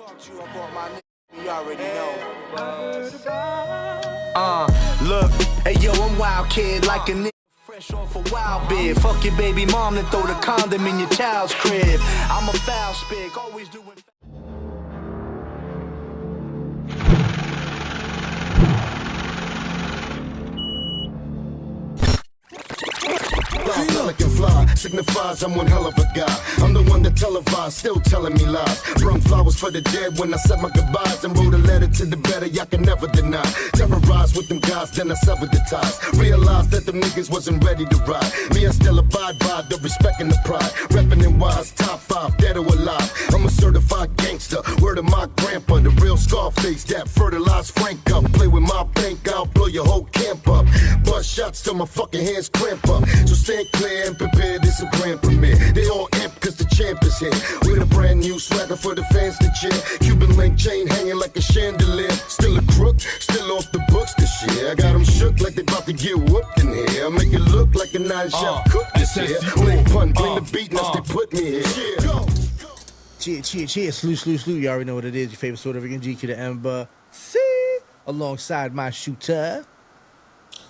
Look, hey yo, I'm wild kid like a nigga fresh off a wild bid. Fuck your baby mom and throw the condom in your child's crib. I'm a foul spig, always doing. Pelican fly signifies I'm one hell of a guy. I'm the one that televised, still telling me lies. Brung flowers for the dead when I said my goodbyes and wrote a letter to the better y'all can never deny. Terrorized with them guys, then I severed the ties. Realized that them niggas wasn't ready to ride. Me, I still abide by the respect and the pride. Reppin' and wise, top 5, dead or alive. I'm a certified gangster, word of my grandpa. The real Scarface that fertilized Frank up. Play with my bank, I'll blow your whole camp up. Bust shots till my fucking hands cramp up. So stand clear and prepare, this a grand premiere. They all amp cause the champ is here. With a brand new swagger for the fans to cheer. Cuban Link chain hanging like a chandelier. Still a crook, still off the books this year. I got them shook like they about to get whooped in here. I make it look like a 9-chef cook this year. Blink pun, bring the beat, now they put me here. Cheer, salute. You already know what it is. Your favorite Puerto Rican GQdaembassy, alongside my shooter.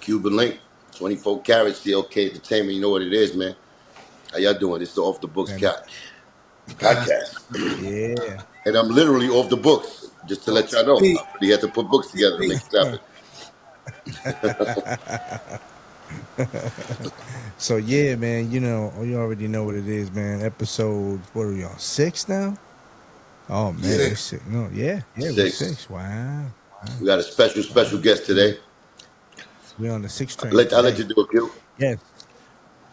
Cuban Link, 24 karat steel K Entertainment. You know what it is, man. How y'all doing? It's the Off the Books podcast. Yeah. And I'm literally off the books, just to let y'all know. I really had to put books together to make it happen. So yeah, man, you already know what it is, man. Episode, what are we on, 6 now? Oh man, we're 6. No, yeah, we're 6. Wow. We got a special guest today. We're on the 6th train. I'll let you do it, Q. Yes.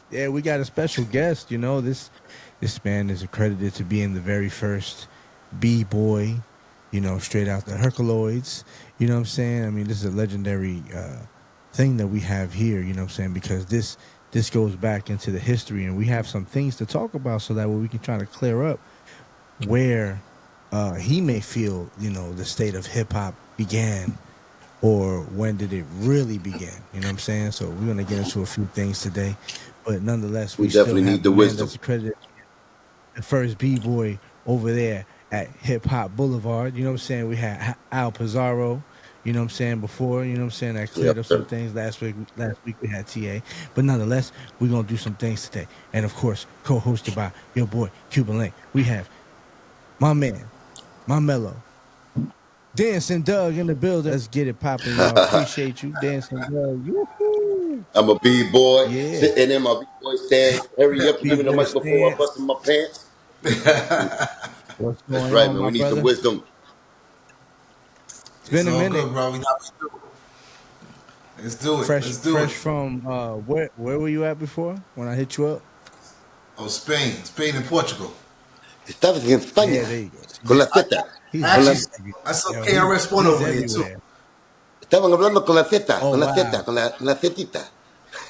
Yeah, we got a special guest. This man is accredited to being the very first B-boy, straight out the Herculoids. You know what I'm saying? I mean, this is a legendary thing that we have here, you know what I'm saying? Because this goes back into the history, and we have some things to talk about so that way we can try to clear up where he may feel, the state of hip-hop began, or when did it really begin? You know what I'm saying? So we're going to get into a few things today. But nonetheless, we definitely need the wisdom. That's accredited, the first B-boy over there at Hip Hop Boulevard. You know what I'm saying? We had Al Pizarro, you know what I'm saying, before. You know what I'm saying? That cleared up some things last week. Last week we had TA. But nonetheless, we're going to do some things today. And, of course, co-hosted by your boy, Cuban Link. We have my man, my mellow, Dancin Doug in the building. Let's get it popping, y'all. Appreciate you, Dancin Doug. Yoo-hoo. I'm a B-boy, sitting in my B-boy stand. Hurry up, give me the mic before I bust in my pants. What's going That's right, on, man. my We need brother? some wisdom. It's been a minute, good, bro. Let's do it. Fresh from where were you at before when I hit you up? Oh, Spain and Portugal. Estabas en España. Yeah, there you go. Con la Z. Actually, I saw KRS-One over here too. Estaban hablando con la Z, Oh, con la wow. Z, con la Zetita.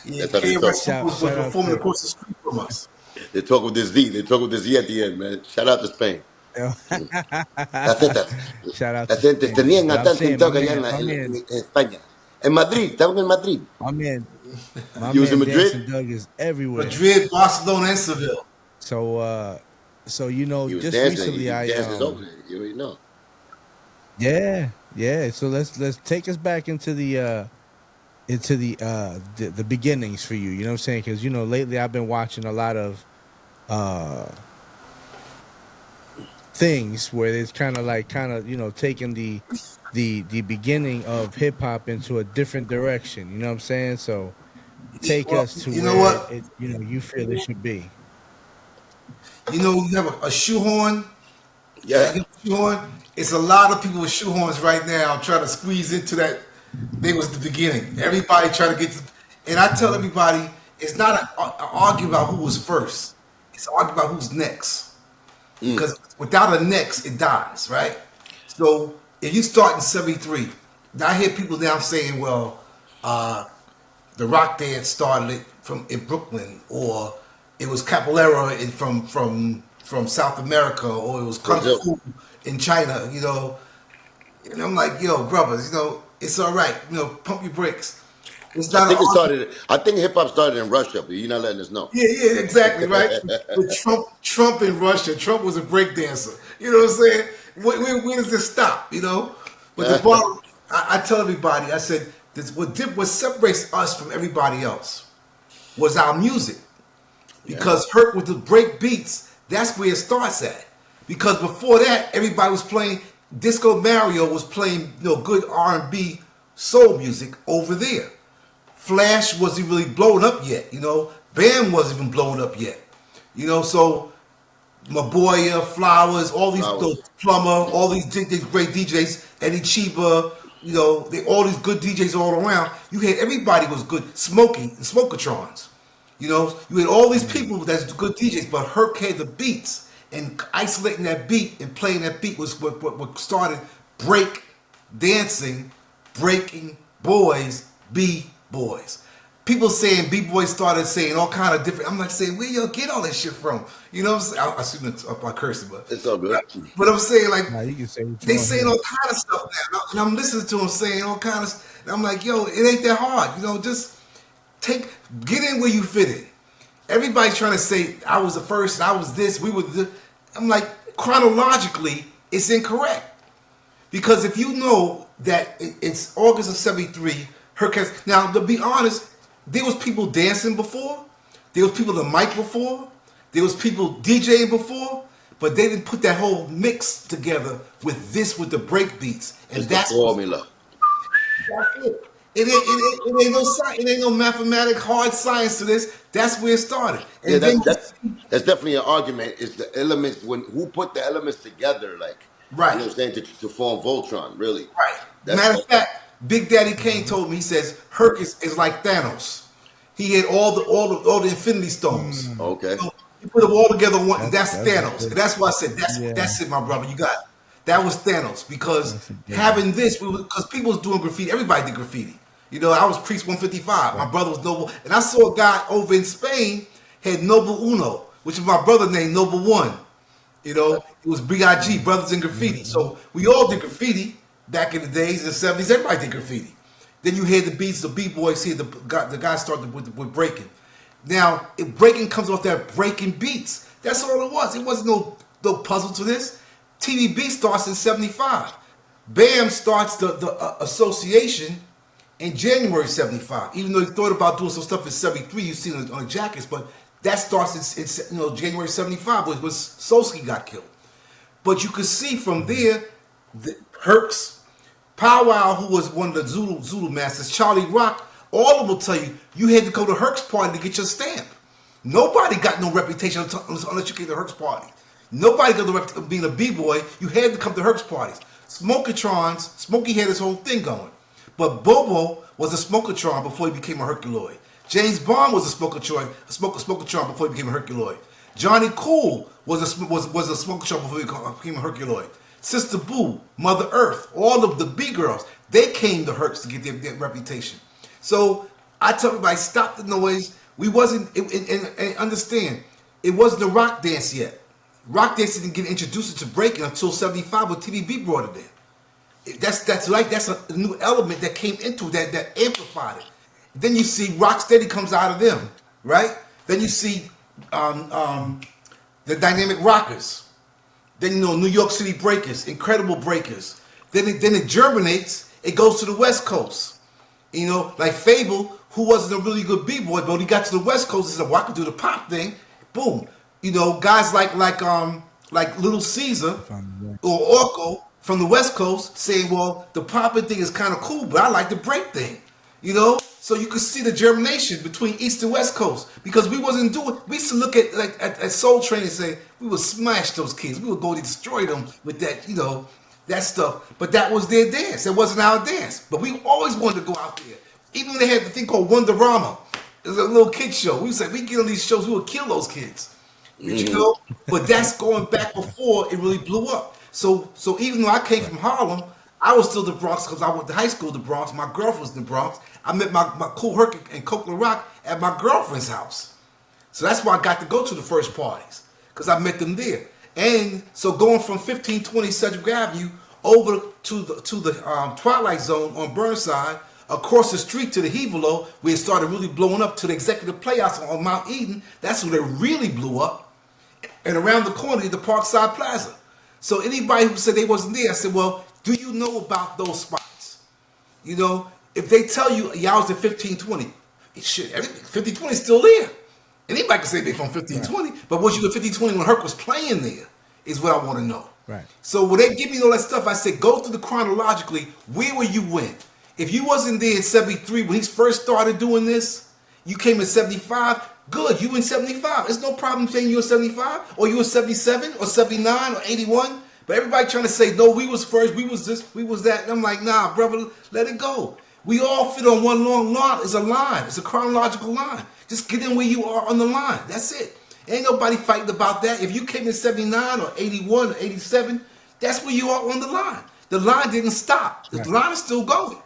Yeah, That's how they talk. KRS-One was performing across the street from us. They talk with this Z. They talk with this Z at the end, man. Shout out to Spain. La Z. Shout out Las to gentes Spain. tenían a I'm Dancin saying, Doug my allá man- en España. En Madrid, estaban en Madrid. My man You was in Madrid? Dancin Doug is everywhere. Madrid, Barcelona, and Seville. So He was just dancing. recently He I dances over there. You already know. Yeah. So let's take us back into the beginnings for you. You know what I'm saying? Because lately I've been watching a lot of things where it's kind of taking the beginning of hip hop into a different direction. You know what I'm saying? So take us to where you feel it should be. You have a shoehorn. Yeah. You have a shoehorn. It's a lot of people with shoehorns right now trying to squeeze into that. They was the beginning. Everybody trying to get to, and I tell everybody, it's not an argue about who was first. It's an argue about who's next. Because without a next, it dies, right? So if you start in 73, now I hear people now saying, well, the rock dance started it in Brooklyn, or it was capoeira from South America, or it was kung fu in China, And I'm like, yo, brothers, it's all right. Pump your brakes. It's not. I think hip hop started in Russia, but you're not letting us know. Yeah, exactly, right? With Trump in Russia, Trump was a break dancer. You know what I'm saying? Where does this stop? You know. But the bottom, I tell everybody, I said, what separates us from everybody else was our music. Because Herc with the break beats, that's where it starts at. Because before that, everybody was playing, Disco Mario was playing, good R&B soul music over there. Flash wasn't really blown up yet, Bam wasn't even blown up yet. So Maboya, Flowers, all those Plummer, all these great DJs, Eddie Chiba, all these good DJs all around. You had everybody was good, Smokey and Smokatrons. You had all these people that's good DJs, but Herc had the beats, and isolating that beat and playing that beat was what started break dancing, breaking boys, B-boys. People saying B-boys started saying all kind of different. I'm like saying, where y'all get all that shit from? You know what I'm saying? I shouldn't have cursing, but it's all good. But I'm saying you can say they saying all kind of stuff now, and I'm listening to them saying all kind of. And I'm like, yo, it ain't that hard, just get in where you fit in. Everybody's trying to say I was the first, and I was this, we were this. I'm like, chronologically, it's incorrect. Because if you know that it's August of '73, Herc has, now to be honest, there was people dancing before, there was people on the mic before, there was people DJing before, but they didn't put that whole mix together with the break beats. And that's the formula. That's it. It ain't no science. It ain't no mathematic hard science to this. That's where it started. And that's definitely an argument. Is the elements who put the elements together, like right? You know what I'm saying, to form Voltron, really. Right. Matter of fact, Big Daddy Kane told me. He says Herc is like Thanos. He had all the Infinity Stones. Okay. So you put them all together. That's Thanos. And that's why I said that's it, my brother. You got it. That was Thanos because having this, because people was doing graffiti. Everybody did graffiti. I was Priest 155. My brother was Noble. And I saw a guy over in Spain had Noble Uno, which is my brother named Noble One. It was B.I.G., Brothers in Graffiti. So we all did graffiti back in the days, in the 70s. Everybody did graffiti. Then you hear the beats, the B-boys here, the guys started with breaking. Now, breaking comes off that breaking beats. That's all it was. It wasn't no puzzle to this. TVB starts in 75. BAM starts the association in January 75. Even though he thought about doing some stuff in 73, you see on the jackets, but that starts in January 75 when Solsky got killed. But you could see from there, Herc's, Powwow, who was one of the Zulu masters, Charlie Rock, all of them will tell you had to go to Herc's party to get your stamp. Nobody got no reputation unless you came to Herc's party. Nobody got the reputation of being a B-boy. You had to come to Herc's parties. Smokey had his whole thing going. But Bobo was a Smokatron before he became a Herculoid. James Bond was a Smokatron before he became a Herculoid. Johnny Cool was a Smokatron before he became a Herculoid. Sister Boo, Mother Earth, all of the B-girls, they came to Herc's to get their reputation. So I tell everybody, stop the noise. We wasn't, and understand, it wasn't a rock dance yet. Rock dance didn't get introduced to breaking until 75 when TVB brought it in. That's a new element that came into that amplified it. Then you see Rocksteady comes out of them, right? Then you see the Dynamic Rockers. Then New York City Breakers, Incredible Breakers. Then it germinates. It goes to the West Coast. Like Fable, who wasn't a really good b-boy, but when he got to the West Coast, he said, "Well, I can do the pop thing." Boom. Guys like Little Caesar or Orko from the West Coast saying, "Well, the popping thing is kind of cool, but I like the break thing." So you could see the germination between East and West Coast because we wasn't doing. We used to look at Soul Train and say we would smash those kids. We would go to destroy them with that, that stuff. But that was their dance. That wasn't our dance. But we always wanted to go out there. Even when they had the thing called Wonderama, it was a little kid show. We said we get on these shows, we would kill those kids. But that's going back before it really blew up. So even though I came from Harlem, I was still the Bronx because I went to high school in the Bronx. My girlfriend was in the Bronx. I met my cool Herc and Copeland Rock at my girlfriend's house. So that's why I got to go to the first parties because I met them there. And so going from 1520 Sedgwick Avenue over to the Twilight Zone on Burnside, across the street to the Hevelo, where it started really blowing up to the Executive Playhouse on Mount Eden. That's where it really blew up. And around the corner, the Parkside Plaza. So anybody who said they wasn't there, I said, well, do you know about those spots? You know, if they tell you y'all was at 1520, shit, 1520 is still there. Anybody can say they from 1520, but was you at 1520 when Herc was playing there? Is what I want to know. Right. So when they give me all that stuff, I said, go through the chronologically. Where were you when? If you wasn't there in 73 when he first started doing this, you came in 75. Good, you in 75. There's no problem saying you in 75 or you in 77 or 79 or 81. But everybody trying to say, no, we was first, we was this, we was that. And I'm like, nah, brother, let it go. We all fit on one long line. It's a line. It's a chronological line. Just get in where you are on the line. That's it. Ain't nobody fighting about that. If you came in 79 or 81 or 87, that's where you are on the line. The line didn't stop. The line is still going.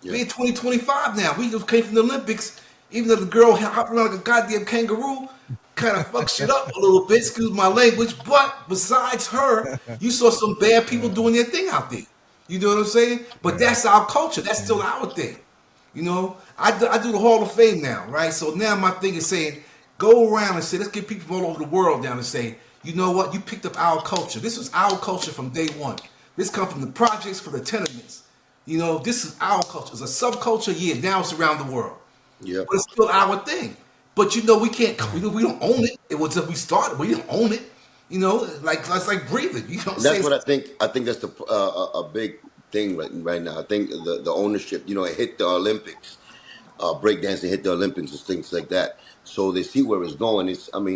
Yeah. We're in 2025 now. We just came from the Olympics. Even though the girl hopped around like a goddamn kangaroo, kind of fucked shit up a little bit, excuse my language. But besides her, you saw some bad people doing their thing out there. You know what I'm saying? But that's our culture. That's still our thing. You know, I do the Hall of Fame now, right? So now my thing is saying, go around and say, let's get people all over the world down and say, you know what? You picked up our culture. This was our culture from day one. This comes from the projects, from the tenements. You know, this is our culture. It's a subculture, yeah, now it's around the world. Yeah. But it's still our thing. But you know, we can't, we don't own it. It was we started, we didn't own it. You know, like it's like breathing. You know, that's what I think. I think that's a big thing right now. I think the ownership. You know, it hit the Olympics. Breakdancing hit the Olympics and things like that. So they see where it's going.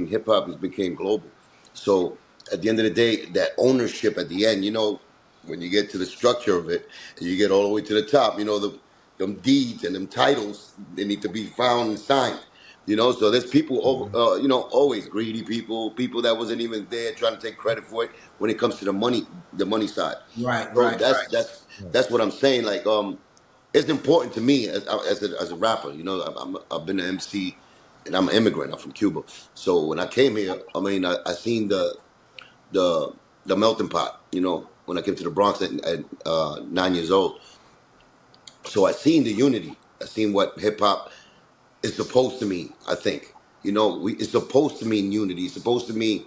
Hip hop has became global. So at the end of the day, that ownership at the end, you know, when you get to the structure of it, and you get all the way to the top, you know, them deeds and them titles, they need to be found and signed. You know, so there's people, always greedy people that wasn't even there trying to take credit for it when it comes to the money side. Right, so right. That's what I'm saying. Like, it's important to me as a rapper. You know, I've been an MC, and I'm an immigrant. I'm from Cuba. So when I came here, I seen the melting pot. You know, when I came to the Bronx at 9 years old. So I seen the unity. I seen what hip hop is supposed to mean. I think, you know, it's supposed to mean unity. It's supposed to mean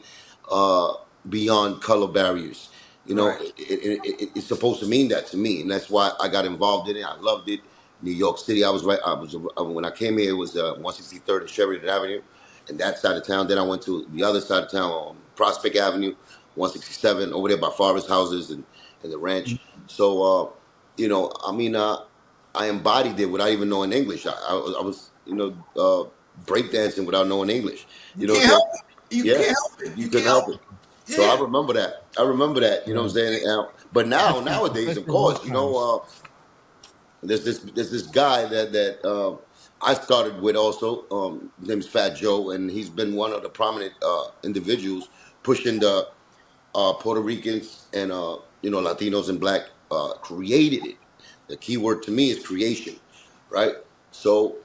beyond color barriers. You know, right. It's supposed to mean that to me, and that's why I got involved in it. I loved it. New York City, when I came here, it was 163rd and Sheridan Avenue, and that side of town. Then I went to the other side of town, on Prospect Avenue, 167, over there by Forest Houses and the ranch. Mm-hmm. So, you know, I embodied it without even knowing English. I was, you know, breakdancing without knowing English. You know, can't help it. You can't help it. You couldn't help it. Yeah. So I remember that. You know what I'm saying? But nowadays, of course, you know, there's this guy that I started with also. His name is Fat Joe, and he's been one of the prominent individuals pushing the Puerto Ricans and Latinos and Black created it. The key word to me is creation, right? So,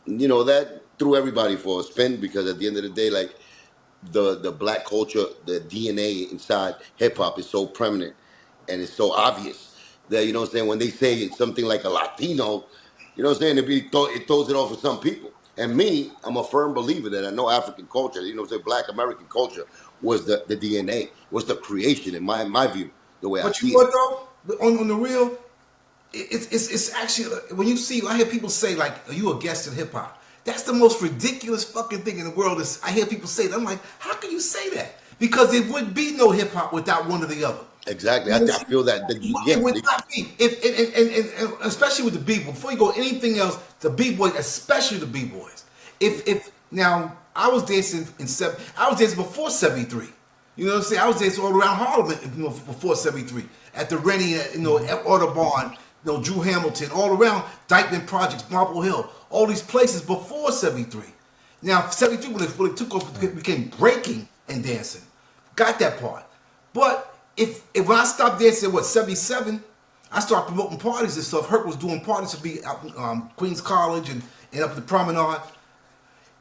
you know, that threw everybody for a spin, because at the end of the day, like, the Black culture, the DNA inside hip hop is so prominent and it's so obvious that, you know what I'm saying, when they say it's something like a Latino, you know what I'm saying, it throws it off for some people. And me, I'm a firm believer that I know African culture, you know what I'm saying, Black American culture was the DNA, was the creation in my view, the way I see it. But you know what though, on the real, it's actually, when you see, I hear people say, like, are you a guest in hip hop? That's the most ridiculous fucking thing in the world. Is I hear people say that. I'm like, how can you say that? Because there would be no hip hop without one or the other. Exactly. I feel that. It would not be. And especially with the B-boy. Before you go anything else, the B-boy, especially the B-boys. If now, I was dancing I was dancing before 73. You know what I'm saying? I was dancing all around Harlem, you know, before 73. At the Rennie, you know, at Audubon, you know, Drew Hamilton, all around Dykeman Projects, Marble Hill, all these places before 73. Now, 73, when it took off, it became breaking and dancing. Got that part. But if when I stopped dancing at 77, I started promoting parties and stuff. Herc was doing parties to be out Queens College and up at the Promenade.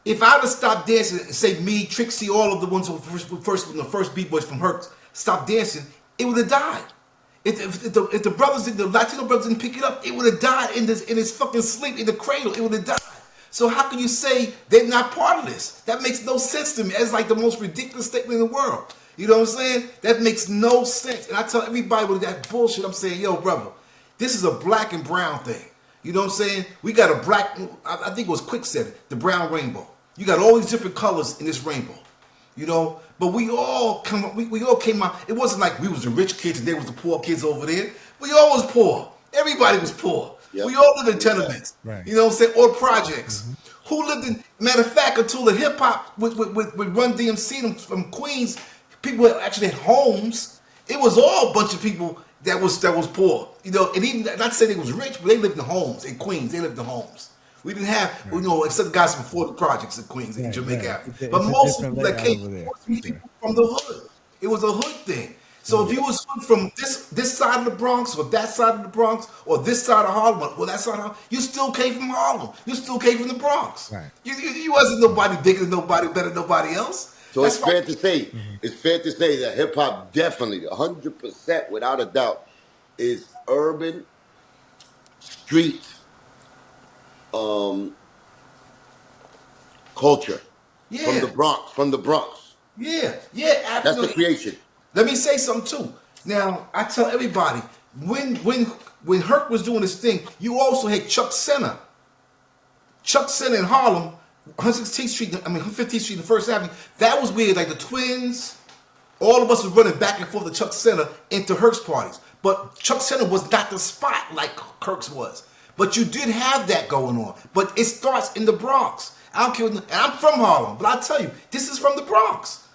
If I would have stopped dancing, say me, Trixie, all of the ones who the first B-boys from Herc stopped dancing, it would have died. If the brothers, the Latino brothers didn't pick it up, it would have died in his fucking sleep in the cradle. It would have died. So how can you say they're not part of this? That makes no sense to me. It's like the most ridiculous statement in the world. You know what I'm saying? That makes no sense. And I tell everybody with that bullshit, I'm saying, yo, brother, this is a black and brown thing. You know what I'm saying? We got a black, I think it was Quick said it, the brown rainbow. You got all these different colors in this rainbow. You know, but we all we all came out. It wasn't like we was the rich kids and they was the poor kids over there. We all was poor. Everybody was poor. Yep. We all lived in tenements. Right. You know what I'm saying? Or projects. Who lived in, matter of fact, until the hip hop with Run DMC from Queens, people actually had homes. It was all a bunch of people that was poor. You know, and even not saying they was rich, but they lived in homes in Queens. They lived in homes. We didn't have, you know, except the guys before the projects in Queens and Jamaica. Right. But most people that came there. from the hood. It was a hood thing. So if you was from this side of the Bronx or that side of the Bronx or this side of Harlem or that side of Harlem, you still came from Harlem. You still came from the Bronx. Right. You wasn't nobody bigger than nobody, better than nobody else. So That's it's fair to say, it's fair to say that hip hop definitely, 100%, without a doubt, is urban, street, culture from the Bronx. Yeah, That's absolutely. the creation. Let me say something too. Now, I tell everybody, when Herc was doing this thing, you also had Chuck Center. Chuck Center in Harlem, 115th Street and First Avenue. That was where like the twins, all of us was running back and forth to Chuck Center into Herc's parties. But Chuck Center was not the spot like Herc's was. But you did have that going on. But it starts in the Bronx. I don't care. And I'm from Harlem, but I tell you, this is from the Bronx.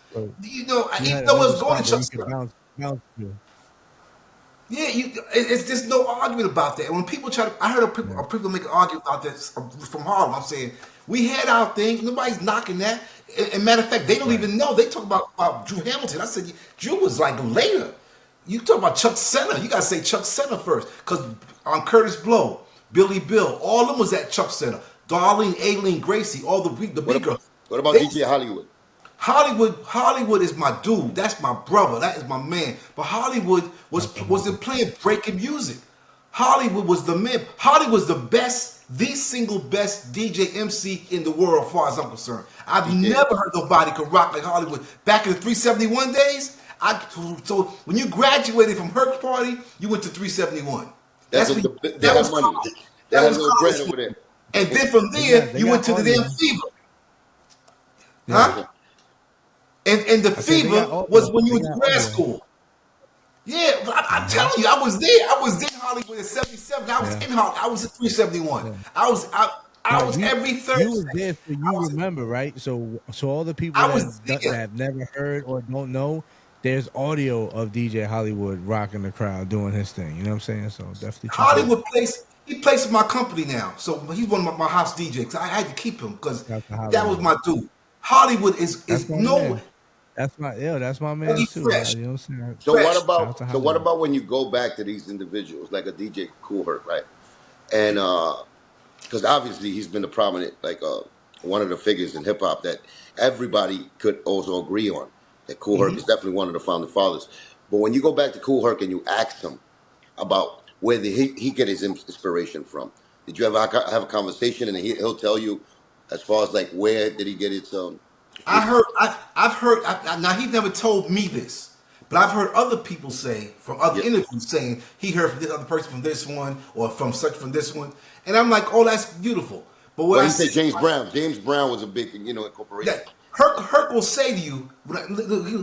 You know, even though it was going to Chuck Center. Yeah, there's no argument about that. When people I heard people make an argument about that from Harlem. I'm saying we had our thing. Nobody's knocking that. And matter of fact, they don't even know. They talk about Drew Hamilton. I said Drew was like later. You talk about Chuck Center. You gotta say Chuck Center first, because on Curtis Blow, Billy Bill, all of them was at Chuck Center. Darlene, Aileen, Gracie, all the big girls. What about DJ Hollywood? Hollywood is my dude. That's my brother. That is my man. But Hollywood wasn't playing breaking music. Hollywood was the man. Hollywood was the single best DJ MC in the world, as far as I'm concerned. I've never heard nobody could rock like Hollywood. Back in the 371 days, so when you graduated from Herc's party, you went to 371. That was money. That was a bread over there. And then from there, you went to the damn Fever. Huh? And the Fever was when you were in grad school. Yeah, but I'm telling you, I was there. I was in Hollywood in 77. I was in Hollywood. I was in 371. I was every Thursday. You was there, so you remember, right? So all the people that have never heard or don't know, there's audio of DJ Hollywood rocking the crowd, doing his thing. You know what I'm saying? So definitely. Hollywood he plays with my company now. So he's one of my house DJs. I had to keep him because that was my dude. Hollywood is no. Man. That's my man too. You know what I'm saying? So what about when you go back to these individuals like a DJ Kool Herc, right? And because obviously he's been a prominent, like one of the figures in hip hop that everybody could also agree on. That Kool Herc is definitely one of the founding fathers. But when you go back to Kool Herc and you ask him about where he get his inspiration from, did you ever have a conversation and he'll tell you as far as like where did he get his I've heard. Now he's never told me this, but I've heard other people say from other interviews saying he heard from this other person from this one or from this one, and I'm like, oh, that's beautiful. But what I say, James Brown was a big, incorporation. Yeah, Herc will say to you,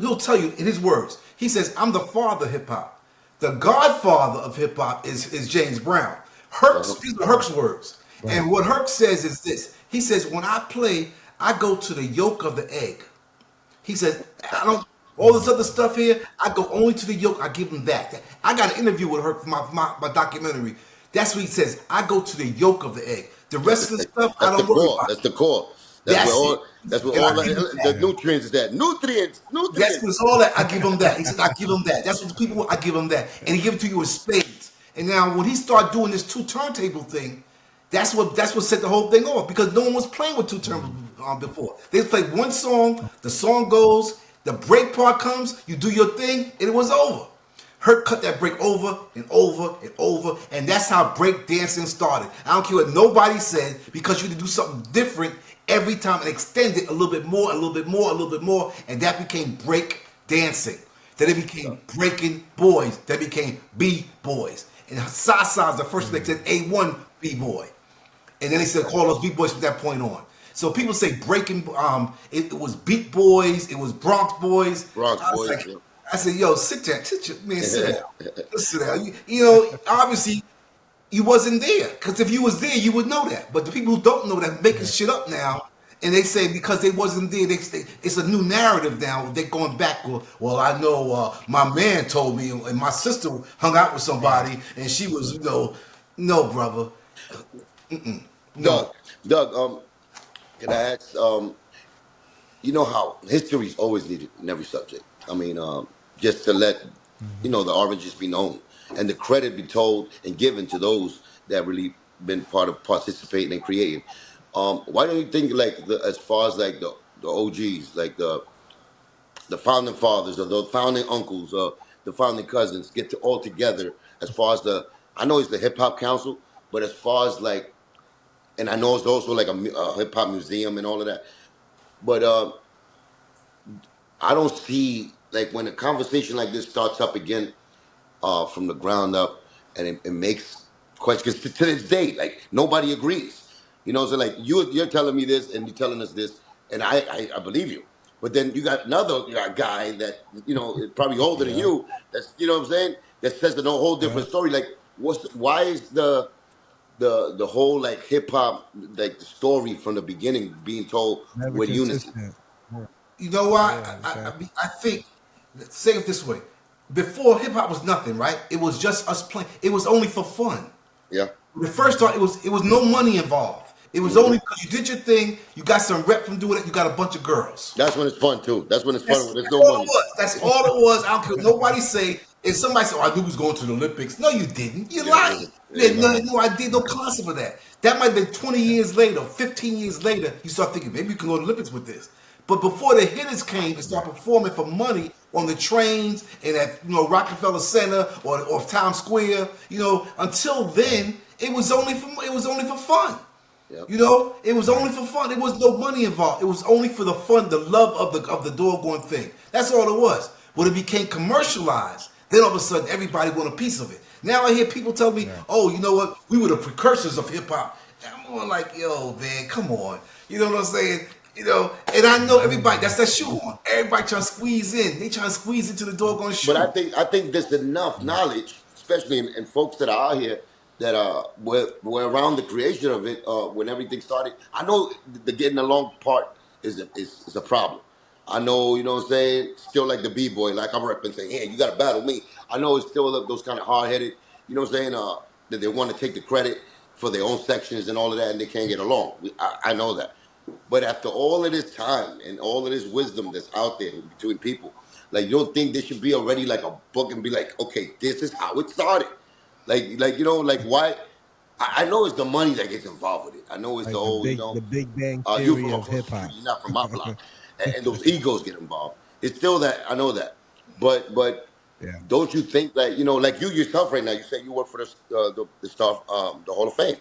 he'll tell you in his words. He says, "I'm the father of hip hop. The godfather of hip hop is James Brown." These are Herc's words, and what Herc says is this. He says, "When I play, I go to the yolk of the egg." He says, "I don't all this other stuff here. I go only to the yolk. I give him that." I got an interview with her for my documentary. That's what he says. I go to the yolk of the egg. The rest of the stuff, I don't worry about. That's the core. That's where all the nutrients is at. Nutrients. That's what it's all that. I give him that. He said, I give him that. That's what the people want. I give him that. And he give it to you in spades. And now when he started doing this two turntable thing, that's what set the whole thing off, because no one was playing with two turntables before. They played one song, the song goes, the break part comes, you do your thing, and it was over. Herc cut that break over and over and over, and that's how break dancing started. I don't care what nobody said, because you had to do something different every time and extend it a little bit more, a little bit more, a little bit more, and that became break dancing. Then it became breaking boys. Then it became B-boys. And Sasa is the first one that said A1 B-boy. And then they said call us B-boys from that point on. So people say breaking, it was Beat Boys, it was Bronx Boys. Bronx Boys. I said, yo, sit down, sit down. Sit down. You know, obviously, you wasn't there. Because if you was there, you would know that. But the people who don't know that making shit up now, and they say because they wasn't there, it's a new narrative now. They're going back. Well, I know my man told me, and my sister hung out with somebody, and she was, no, brother. No. Doug, can I ask? You know how history's always needed in every subject. I mean, just to let the oranges be known and the credit be told and given to those that really been part of participating and creating. Why don't you think like as far as like the OGs, like the founding fathers or the founding uncles or the founding cousins get to all together as far as I know it's the Hip Hop Council, but as far as like, and I know it's also like a hip hop museum and all of that, but I don't see like when a conversation like this starts up again from the ground up, and it makes questions to this day. Like nobody agrees. So like you're telling me this and you're telling us this, and I believe you. But then you got another guy that is probably older than you. That's what I'm saying. That says a whole different story. Like why is the whole like hip hop like the story from the beginning being told Never with unity? consistent. Yeah. You know why? Yeah, exactly. I think, say it this way. Before hip hop was nothing, right? It was just us playing. It was only for fun. Yeah. The first start, it was no money involved. It was only because you did your thing, you got some rep from doing it, you got a bunch of girls. That's when it's fun too. That's when it's fun when there's no all money. it was. That's all it was. I don't care. Nobody say, if somebody said, oh, I knew he was going to the Olympics. No, you didn't. You lied. You had no idea, no concept of that. That might have been 20 years later, 15 years later, you start thinking, maybe you can go to the Olympics with this. But before the hitters came and started performing for money on the trains and at Rockefeller Center or Times Square, until then it was only for fun. Yep. It was only for fun. There was no money involved. It was only for the fun, the love of the doggone thing. That's all it was. When it became commercialized, then all of a sudden everybody want a piece of it. Now I hear people tell me, "Oh, you know what? We were the precursors of hip hop." I'm more like, "Yo, man, come on." You know what I'm saying? And I know everybody. That's that shoehorn. Everybody trying to squeeze in. They trying to squeeze into the doggone shoe. But I think there's enough knowledge, especially in folks that are out here that were around the creation of it when everything started. I know the getting along part is a problem. I know, what I'm saying, still like the B-boy, like I'm repping saying, hey, you got to battle me. I know it's still those kind of hard-headed, what I'm saying, that they want to take the credit for their own sections and all of that, and they can't get along. I know that. But after all of this time and all of this wisdom that's out there between people, like, you don't think there should be already like a book and be like, okay, this is how it started. Like why? I know it's the money that gets involved with it. I know it's Like the whole, the Big Bang you theory from of across hip the hop. street, you're not from my block, and those egos get involved. It's still that I know that, but Yeah. don't you think that like you yourself right now? You say you work for the stuff, the Hall of Fame,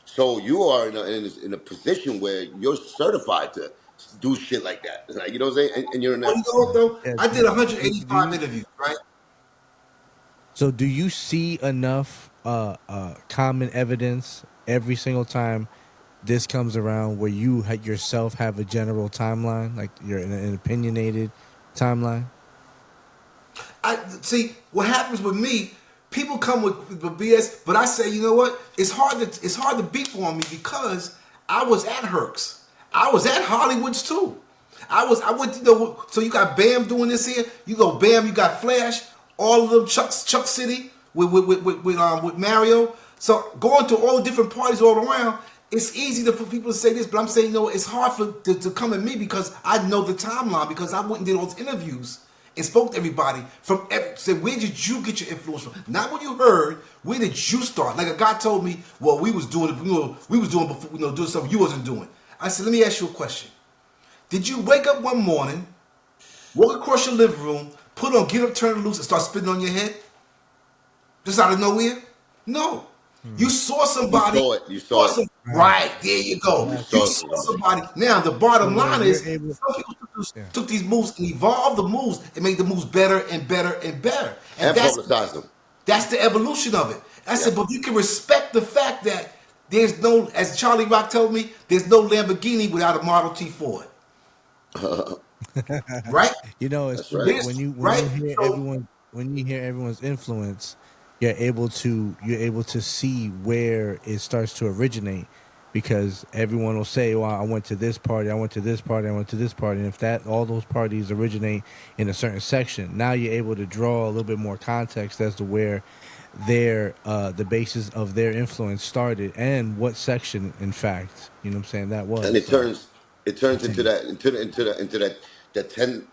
so you are in a position where you're certified to do shit like that. Like, what I'm saying, and you're in Well, that. you know what though? Yeah. I did 185 interviews, right? So do you see enough common evidence every single time this comes around where you yourself have a general timeline, like you're in an opinionated timeline? I see what happens with me. People come with BS, but I say, you know what? It's hard to beat for me because I was at Herc's. I was at Hollywood's too. I went so you got Bam doing this here. You go Bam, you got Flash, all of them Chuck City with Mario. So going to all the different parties all around, it's easy for people to say this, but I'm saying, it's hard to come at me because I know the timeline because I went and did all those interviews and spoke to everybody said, where did you get your influence from? Not what you heard, where did you start? Like a guy told me, well, we was doing before, doing something you wasn't doing. I said, let me ask you a question. Did you wake up one morning, walk across your living room, put on Get Up, Turn It Loose, and start spitting on your head? Just out of nowhere? No. You saw You somebody. saw it. You saw it. Right, there you go. You You saw it saw for somebody. somebody. Now the bottom where line you're is, able, some people yeah, took these moves and evolved the moves and made the moves better and better and better. And And publicize them. that's the evolution of it. I Yeah. said, but you can respect the fact that there's no, as Charlie Rock told me, there's no Lamborghini without a Model T Ford. Right? you know, it's That's right. when This, you right? hear So everyone's influence, you're able to see where it starts to originate, because everyone will say, "Well, I went to this party, I went to this party, I went to this party," and if that all those parties originate in a certain section, now you're able to draw a little bit more context as to where the basis of their influence started and what section, in fact, you know what I'm saying, that And was. it So turns into continue. that that 10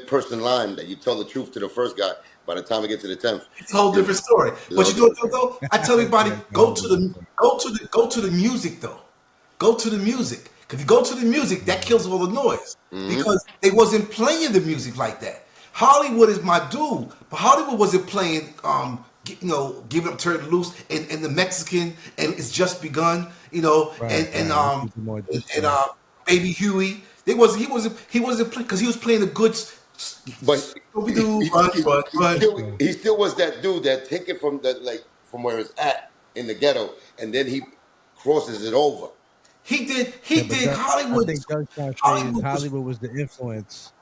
person line that you tell the truth to the first guy. By the time we get to the 10th, it's a whole it's different story. a But whole you know different what thing. though? I tell everybody, That's a whole different story. go to the music though. Go to the music. If you go to the music, that kills all the noise. Because they wasn't playing the music like that. Hollywood is my dude, but Hollywood wasn't playing Give It Up, Turn It Loose and the Mexican and It's Just Begun, Right, and right. Let's keep it more distant. Baby Huey. He wasn't playing because he was playing the good But Scooby Doo, run, run, run. he still was that dude that take it from from where it's at in the ghetto, and then he crosses it over. He Yeah, but did I Hollywood. think Doug's trying to say is Hollywood was Hollywood was the influence,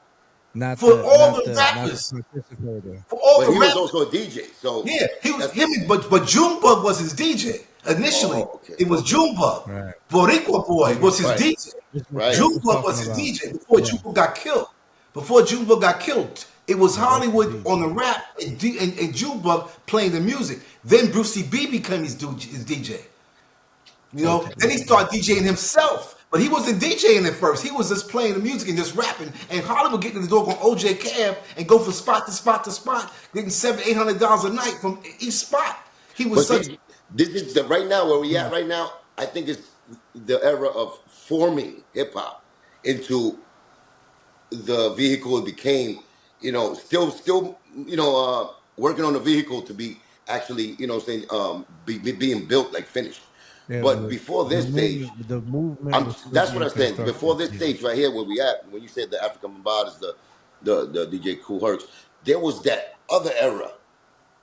not for all the not the rappers, participator. for all But the he was rappers. also a DJ, so Yeah, he was that's him, but Junebug was his DJ initially. okay, It was okay, Junebug. Right. Boricua Boy was his right, DJ. This is what right. Doug was Junebug talking was his about. DJ before Yeah, Junebug got killed. Before Junebug got killed, it was yeah, rest in Hollywood peace. on the rap and Junebug playing the music. Then Brucey B became his DJ. Okay, Then he started DJing himself. But he wasn't DJing at first. He was just playing the music and just rapping. And Hollywood getting the dog on OJ Cab and go from spot to spot to spot, getting $700-800 a night from each spot. He was But such. see, this is right now where we at right now. I think it's the era of forming hip hop into the vehicle it became. Still, working on the vehicle to be actually, being built like finished. yeah, but But before this stage, the movement was still that's what being I'm saying. Before constructed. this Yeah. stage right here, where we at, when you said the African Bombard is the DJ Cool Herc, there was that other era,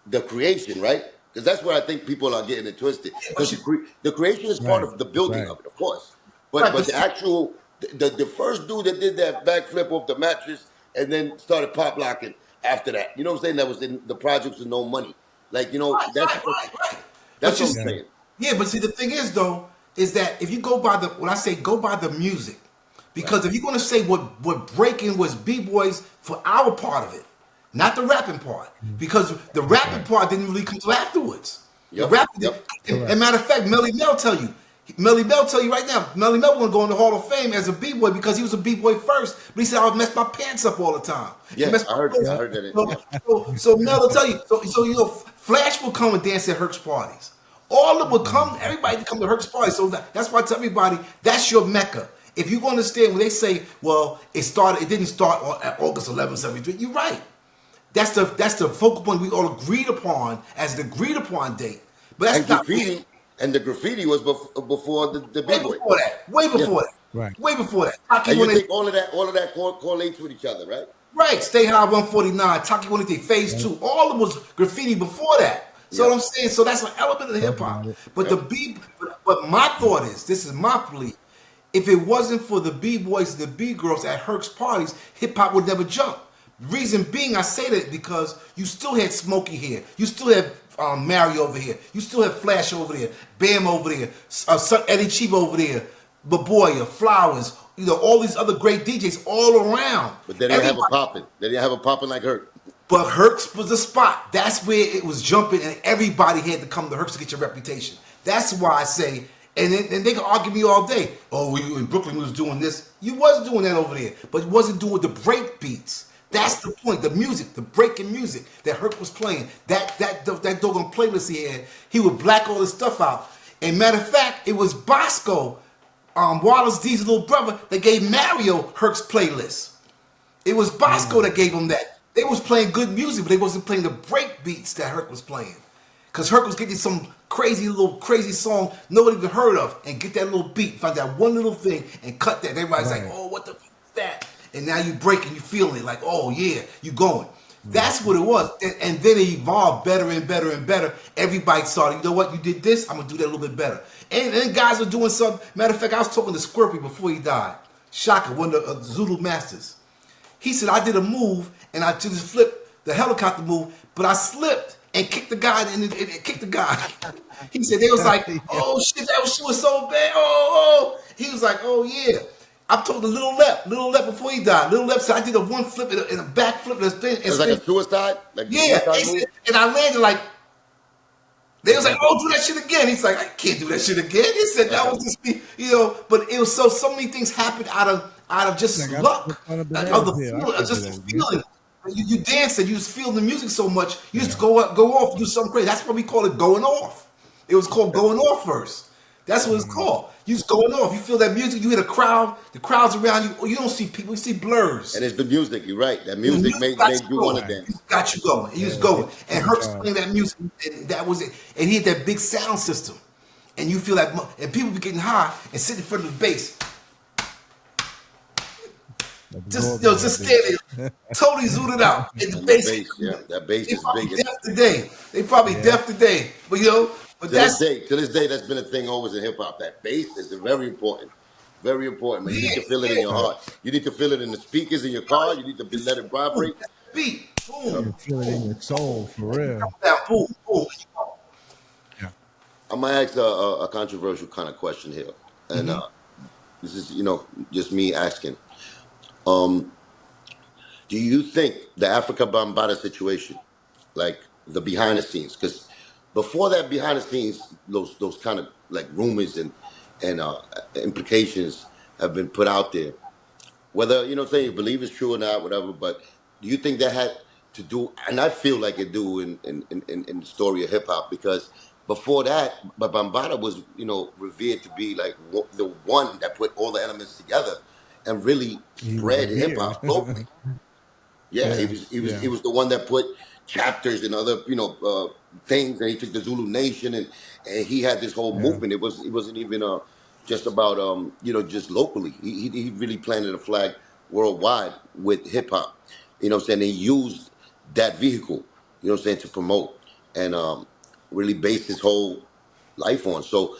the creation, right? Because that's where I think people are getting it twisted. But Because you, the creation is part Right, of the building right. of it, of course. right, But the actual the first dude that did that backflip off the mattress and then started pop locking after that, you know what I'm saying? That was in the projects with no money. Like right. But that's you, what I'm Yeah. saying. yeah, but see, the thing is though, is that if you go by when I say go by the music, Right. because if you're gonna say what breaking was b-boys for our part of it, not the rapping part, because the rapping Right. part didn't really come till afterwards. The Yep. rapping, Yep. and matter of fact, Melly Mel tell you right now, Melly Mel want to go in the Hall of Fame as a b-boy because he was a b-boy first, but he said I would mess my pants up all the time. He Yeah, messed I my heard clothes I up. heard that. So Mel will tell you. So Flash will come and dance at Herc's parties. All of them will come. Everybody will come to Herc's parties. So that's why I tell everybody that's your mecca. If you understand when they say, well, it didn't start at August 11th, 73. You're right. That's the focal point we all agreed upon as the agreed upon date. But And that's not the graffiti was before the way B-boy. before that. Way Yeah. before that. Right. Way before that. Taki And you wanted think all of that correlates with each other, right? right. Stay High 149. Taki wanted phase 2. All of them was graffiti before that. So Yeah. what I'm saying, so that's an element of the hip hop. about it. But but my thought is, this is my belief. If it wasn't for the B-boys and the B-girls at Herc's parties, hip hop would never jump. Reason being, I say that because you still had Smokey here. You still had Mario over here. You still had Flash over there. Bam over there. Eddie Cheap over there. Baboya, Flowers. All these other great DJs all around. But they didn't have a Everybody- popping. They didn't have a popping like her. But Herc's was the spot. That's where it was jumping, and everybody had to come to Herc's to get your reputation. That's why I say, and they can argue me all day. Oh, in Brooklyn we was doing this. You was doing that over there, but you wasn't doing the break beats. That's the point. The music, the breaking music that Herc was playing. That doggone playlist he had. He would black all this stuff out. And matter of fact, it was Bosco, Wallace D's little brother, that gave Mario Herc's playlist. It was Bosco that gave him that. They was playing good music, but they wasn't playing the break beats that Herc was playing. Because Herc was getting some crazy song nobody even heard of, and get that little beat, find that one little thing, and cut that. Everybody's like, oh, what the f is that? And now you break and you feeling it, like, oh yeah, you going. That's what it was. And then it evolved better and better and better. Everybody started, you know what, you did this, I'm gonna do that a little bit better. And then guys were doing something. Matter of fact, I was talking to Squirpy before he died. Shaka, one of the Zulu masters. He said, I did a move and I just flipped the helicopter move, but I slipped and kicked the guy and it kicked the guy. He said, they was like, oh shit, that shit was so bad. Oh. He was like, oh yeah. I told the Little Lep before he died. Little Lep said, I did a one flip and a back flip. It was like a suicide? Like yeah. Suicide move? And I landed like, they was like, oh, do that shit again. He's like, I can't do that shit again. He said, that was just me, but it was so many things happened out of just luck, of the feeling. You dancing, you just feel the music so much, you just go off, do something crazy. That's what we call it, going off. It was called going off first. That's what it's called. You just going off. You feel that music. You hear the crowd. The crowd's around you. You don't see people. You see blurs. And it's the music. You're right. That music made you want to dance. Got you going. He was going. And Herc's playing that music. And that was it. And he had that big sound system. And you feel that. And people be getting high and sitting in front of the bass. Just stand there, totally zooted out. And the bass. That bass is big. Deaf today. They probably deaf today. But But to this day, that's been a thing always in hip hop. That bass is very important. Very important, man. You need to feel it in your heart. You need to feel it in the speakers in your car. You need to let it vibrate. Beat. Boom. You feel it in your soul, for real. Boom, boom. Yeah. I'm going to ask a controversial kind of question here. And this is, just me asking. Do you think the Africa Bambaataa situation, like the behind the scenes, because before that behind the scenes, those kind of like rumors and implications have been put out there, whether you believe it's true or not, whatever. But do you think that had to do? And I feel like it do in the story of hip hop, because before that, but Bambaataa was revered to be like the one that put all the elements together and really spread hip hop globally. Yeah, he was the one that put chapters and other things, and he took the Zulu Nation and he had this whole movement. It wasn't even just about just locally. He really planted a flag worldwide with hip hop. He used that vehicle, to promote and really base his whole life on. So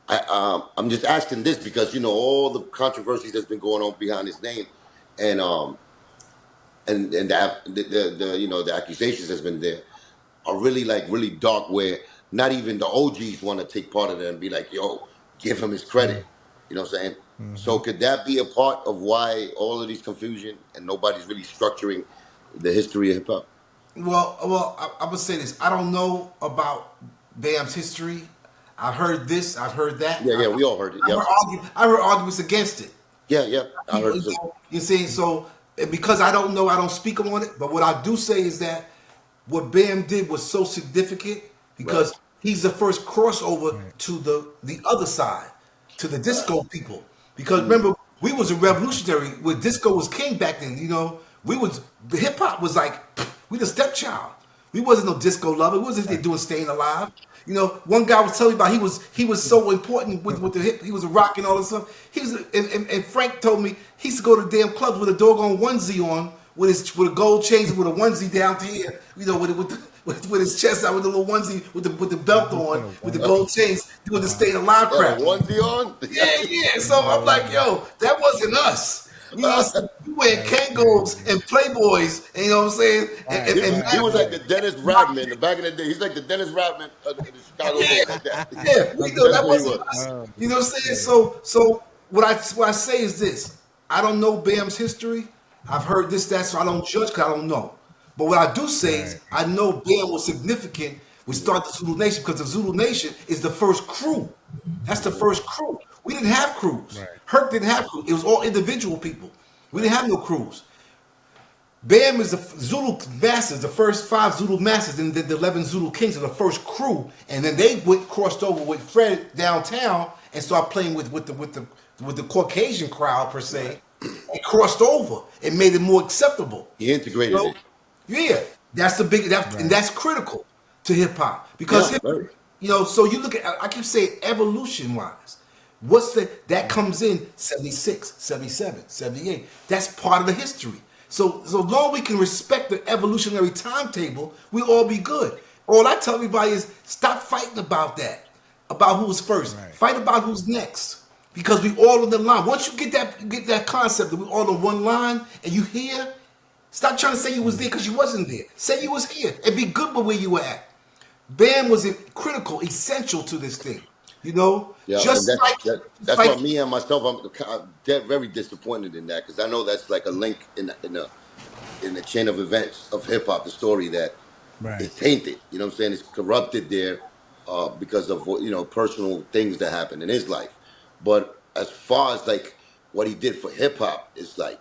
I'm just asking this because all the controversies that's been going on behind his name, and the accusations that's been there are really dark, where not even the OGs want to take part of it and be like, yo, give him his credit. You know what I'm saying? Mm-hmm. So could that be a part of why all of these confusion and nobody's really structuring the history of hip hop? Well, I would say this. I don't know about Bam's history. I've heard this. I've heard that. Yeah, we all heard it. I heard arguments against it. Yeah, I heard it. You see, so because I don't know, I don't speak on it. But what I do say is that what Bam did was so significant because he's the first crossover to the other side, to the disco people. Because remember, we was a revolutionary where disco was king back then. The hip hop was like we the stepchild. We wasn't no disco lover. We wasn't there doing Staying Alive. One guy was telling me about he was so important with the hip. He was a rock and all this stuff. And Frank told me he used to go to damn clubs with a doggone onesie on, with a gold chains and with a onesie down to here. With his chest out, with the little onesie with the belt on, with the gold chains, doing the Staying Alive crap. Onesie on? Yeah. So I'm like, yo, that wasn't us. We wearing Kangos and Playboys, and you know what I'm saying? And he was like the Dennis Rodman back in the day. He's like the Dennis Rodman of the Chicago Bulls, like that. Yeah, that wasn't us. You know what I'm saying? So what I say is this: I don't know Bam's history. I've heard this, that, so I don't judge because I don't know. But what I do say is I know Bam was significant. We start the Zulu Nation because the Zulu Nation is the first crew. That's the first crew. We didn't have crews. Right. Herc didn't have crews. It was all individual people. We didn't have no crews. Bam is the Zulu masters, the first 5 Zulu masters, and the 11 Zulu kings are the first crew. And then they crossed over with Fred downtown and started playing with the Caucasian crowd per se. It crossed over. It made it more acceptable. He integrated it. Yeah, that's the big and that's critical to hip hop because Yeah, very. so you look at, I keep saying evolution wise, that comes in 76, 77, 78. That's part of the history. So long we can respect the evolutionary timetable, we'll all be good. All I tell everybody is stop fighting about that, about who's first. Right. Fight about who's next. Because we all on the line. Once you get that concept that we all on one line and you here, stop trying to say you was there because you wasn't there. Say you was here and be good with where you were at. Bam was critical, essential to this thing. Yeah, and Just like that's why me and myself, I'm very disappointed in that because I know that's like a link in the chain of events of hip hop, the story that Right. it's tainted. You know what I'm saying? It's corrupted there because of personal things that happened in his life. But as far as like what he did for hip hop, it's like,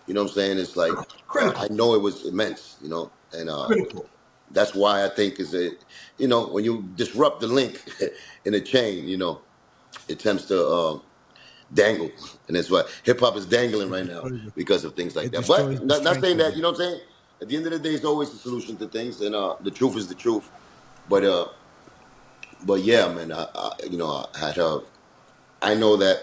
you know what I'm saying? It's like critical, I know it was immense, and critical. that's why I think is that when you disrupt the link in a chain, it tends to dangle, and that's why hip hop is dangling right now destroys the- because of things like It that. destroys But the not strength saying of that, it. you know what I'm saying? At the end of the day, it's always a solution to things, and the truth is the truth. But yeah, man, I know that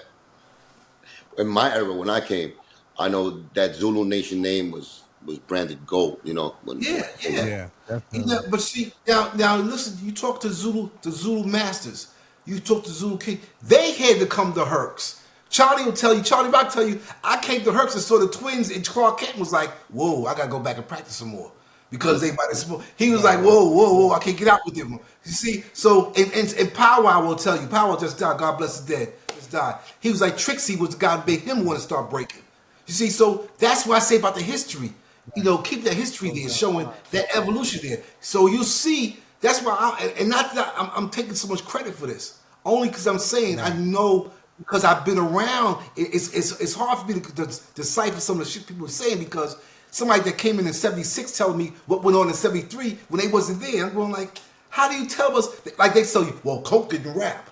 in my era when I came, I know that Zulu Nation name was branded gold. When Yeah, I came yeah. out. Yeah, definitely. But see, now listen. You talk to Zulu masters. You talk to Zulu King. They had to come to Hercs. Charlie will tell you. Charlie Rock tell you. I came to Hercs and saw the twins, and Clark Kent was like, "Whoa, I gotta go back and practice some more." Because they might have smoke. He was like, "Whoa, whoa, whoa! I can't get out with them." You see, so and Powwow will tell you. Powwow just died. God bless his dead. Just died. He was like Trixie was the guy that made him want to start breaking. You see, so that's what I say about the history. Keep that history there, showing that evolution there. So you see, that's why and not that I'm taking so much credit for this, only because I'm saying I know because I've been around. It's hard for me to decipher some of the shit people are saying because somebody that came in '76 telling me what went on in '73 when they wasn't there. I'm going like, how do you tell us? Like they tell you, well, Coke didn't rap.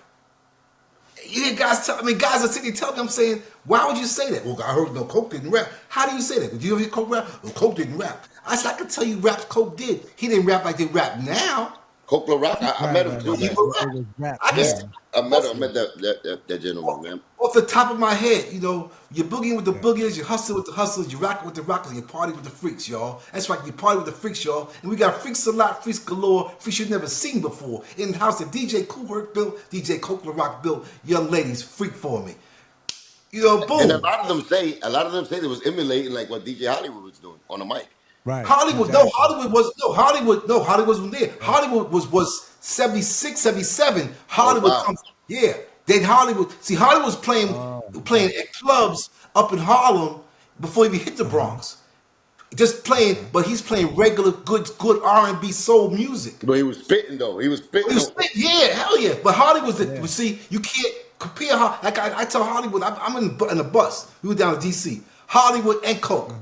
You hear guys guys are sitting there telling me, I'm saying, why would you say that? Well, I heard no Coke didn't rap. How do you say that? Did you ever hear Coke rap? Well, Coke didn't rap. I said, I can tell you raps Coke did. He didn't rap like they rap now. Coke Rock, I met him too, He man. will It rap. was rap I Yeah, can, then. I met that gentleman, man. off the top of my head, you're boogieing with the boogies, you hustle with the hustlers, you rock with the rockers, you party with the freaks, y'all. That's right, you party with the freaks, y'all. And we got freaks a lot, freaks galore, freaks you've never seen before. In the house that DJ Kool Herc built, DJ Coke Rock built, young ladies, freak for me. And a Boom. lot of them say they was emulating like what DJ Hollywood was doing on the mic. Right. Hollywood, Exactly. Hollywood wasn't there. Hollywood was 76, 77. Oh Hollywood wow. comes, yeah. Then Hollywood, see, Hollywood was playing at clubs up in Harlem before he even hit the Bronx. Just playing, but he's playing regular good R&B soul music. But he was spitting though. He was He spitting. was yeah, hell yeah. But Hollywood's but see, you can't compare like I tell Hollywood, I'm in a bus. We were down to DC. Hollywood and Coke.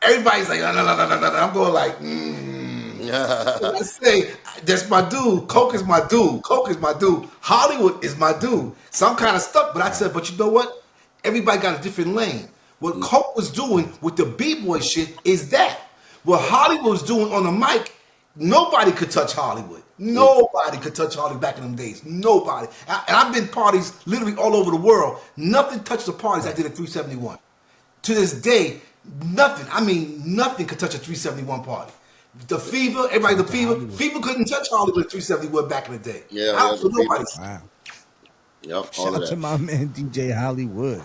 Everybody's like, no. I'm going like, I say, that's my dude. Coke is my dude. Coke is my dude. Hollywood is my dude. Some kind of stuff, but I said, but you know what? Everybody got a different lane. What Coke was doing with the B-boy shit is that. What Hollywood was doing on the mic, nobody could touch Hollywood. Nobody could touch Hollywood back in them days. Nobody. And I've been parties literally all over the world. Nothing touched the parties I did at 371. To this day, nothing. I mean, nothing could touch a 371 party. The Fever, Fever couldn't touch Hollywood at 371 back in the day. Yeah, How the could nobody? Fever. Wow. Yep, all Shout of out to that. my man DJ Hollywood.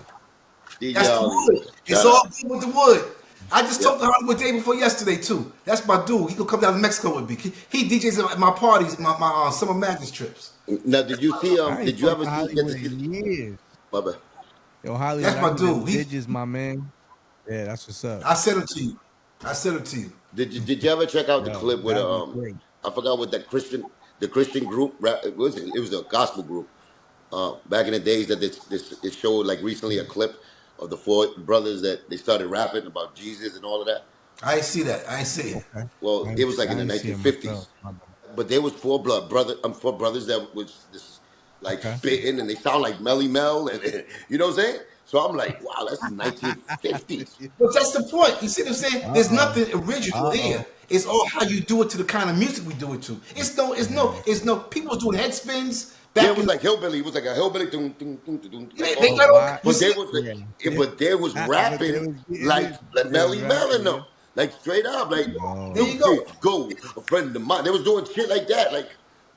DJ That's the Hollywood. wood. It's Shout all out. good with the wood. I just Yep. talked to Hollywood day before yesterday too. That's my dude. He could come down to Mexico with me. He DJs at my parties, my summer madness trips. Now, did you see? I ain't Did you fucked ever with see? Hollywood in years. My bad. Yo, Hollywood, That's my I need dude. them digits, my man. Yeah, that's what's up. I sent him to you. I sent him to you. Did you ever check out the Yo, clip with that was great. I forgot what the Christian group it was a gospel group back in the days that it showed like recently a clip of the four brothers that they started rapping about Jesus and all of that. I ain't see that. I ain't see it. Okay. Well, it was like in the I ain't see it 1950s, myself. My bad. but there was four brothers that was this like Okay. spitting and they sound like Melly Mel and you know what I'm saying. So I'm like, wow, that's 1950s. But that's the point. You see what I'm saying? There's nothing original Uh-oh. here. It's all how you do it to the kind of music we do it to. It's no. People was doing head spins Yeah, back it was in. like hillbilly. It was like a hillbilly, like They all. got all. Why? You But they see, was, Yeah. but they was But they rapping was getting like it. They was Melly Melly, rapping, yeah. no, like straight up, like there No. you them go. kids go, a friend of mine. They was doing shit like that, like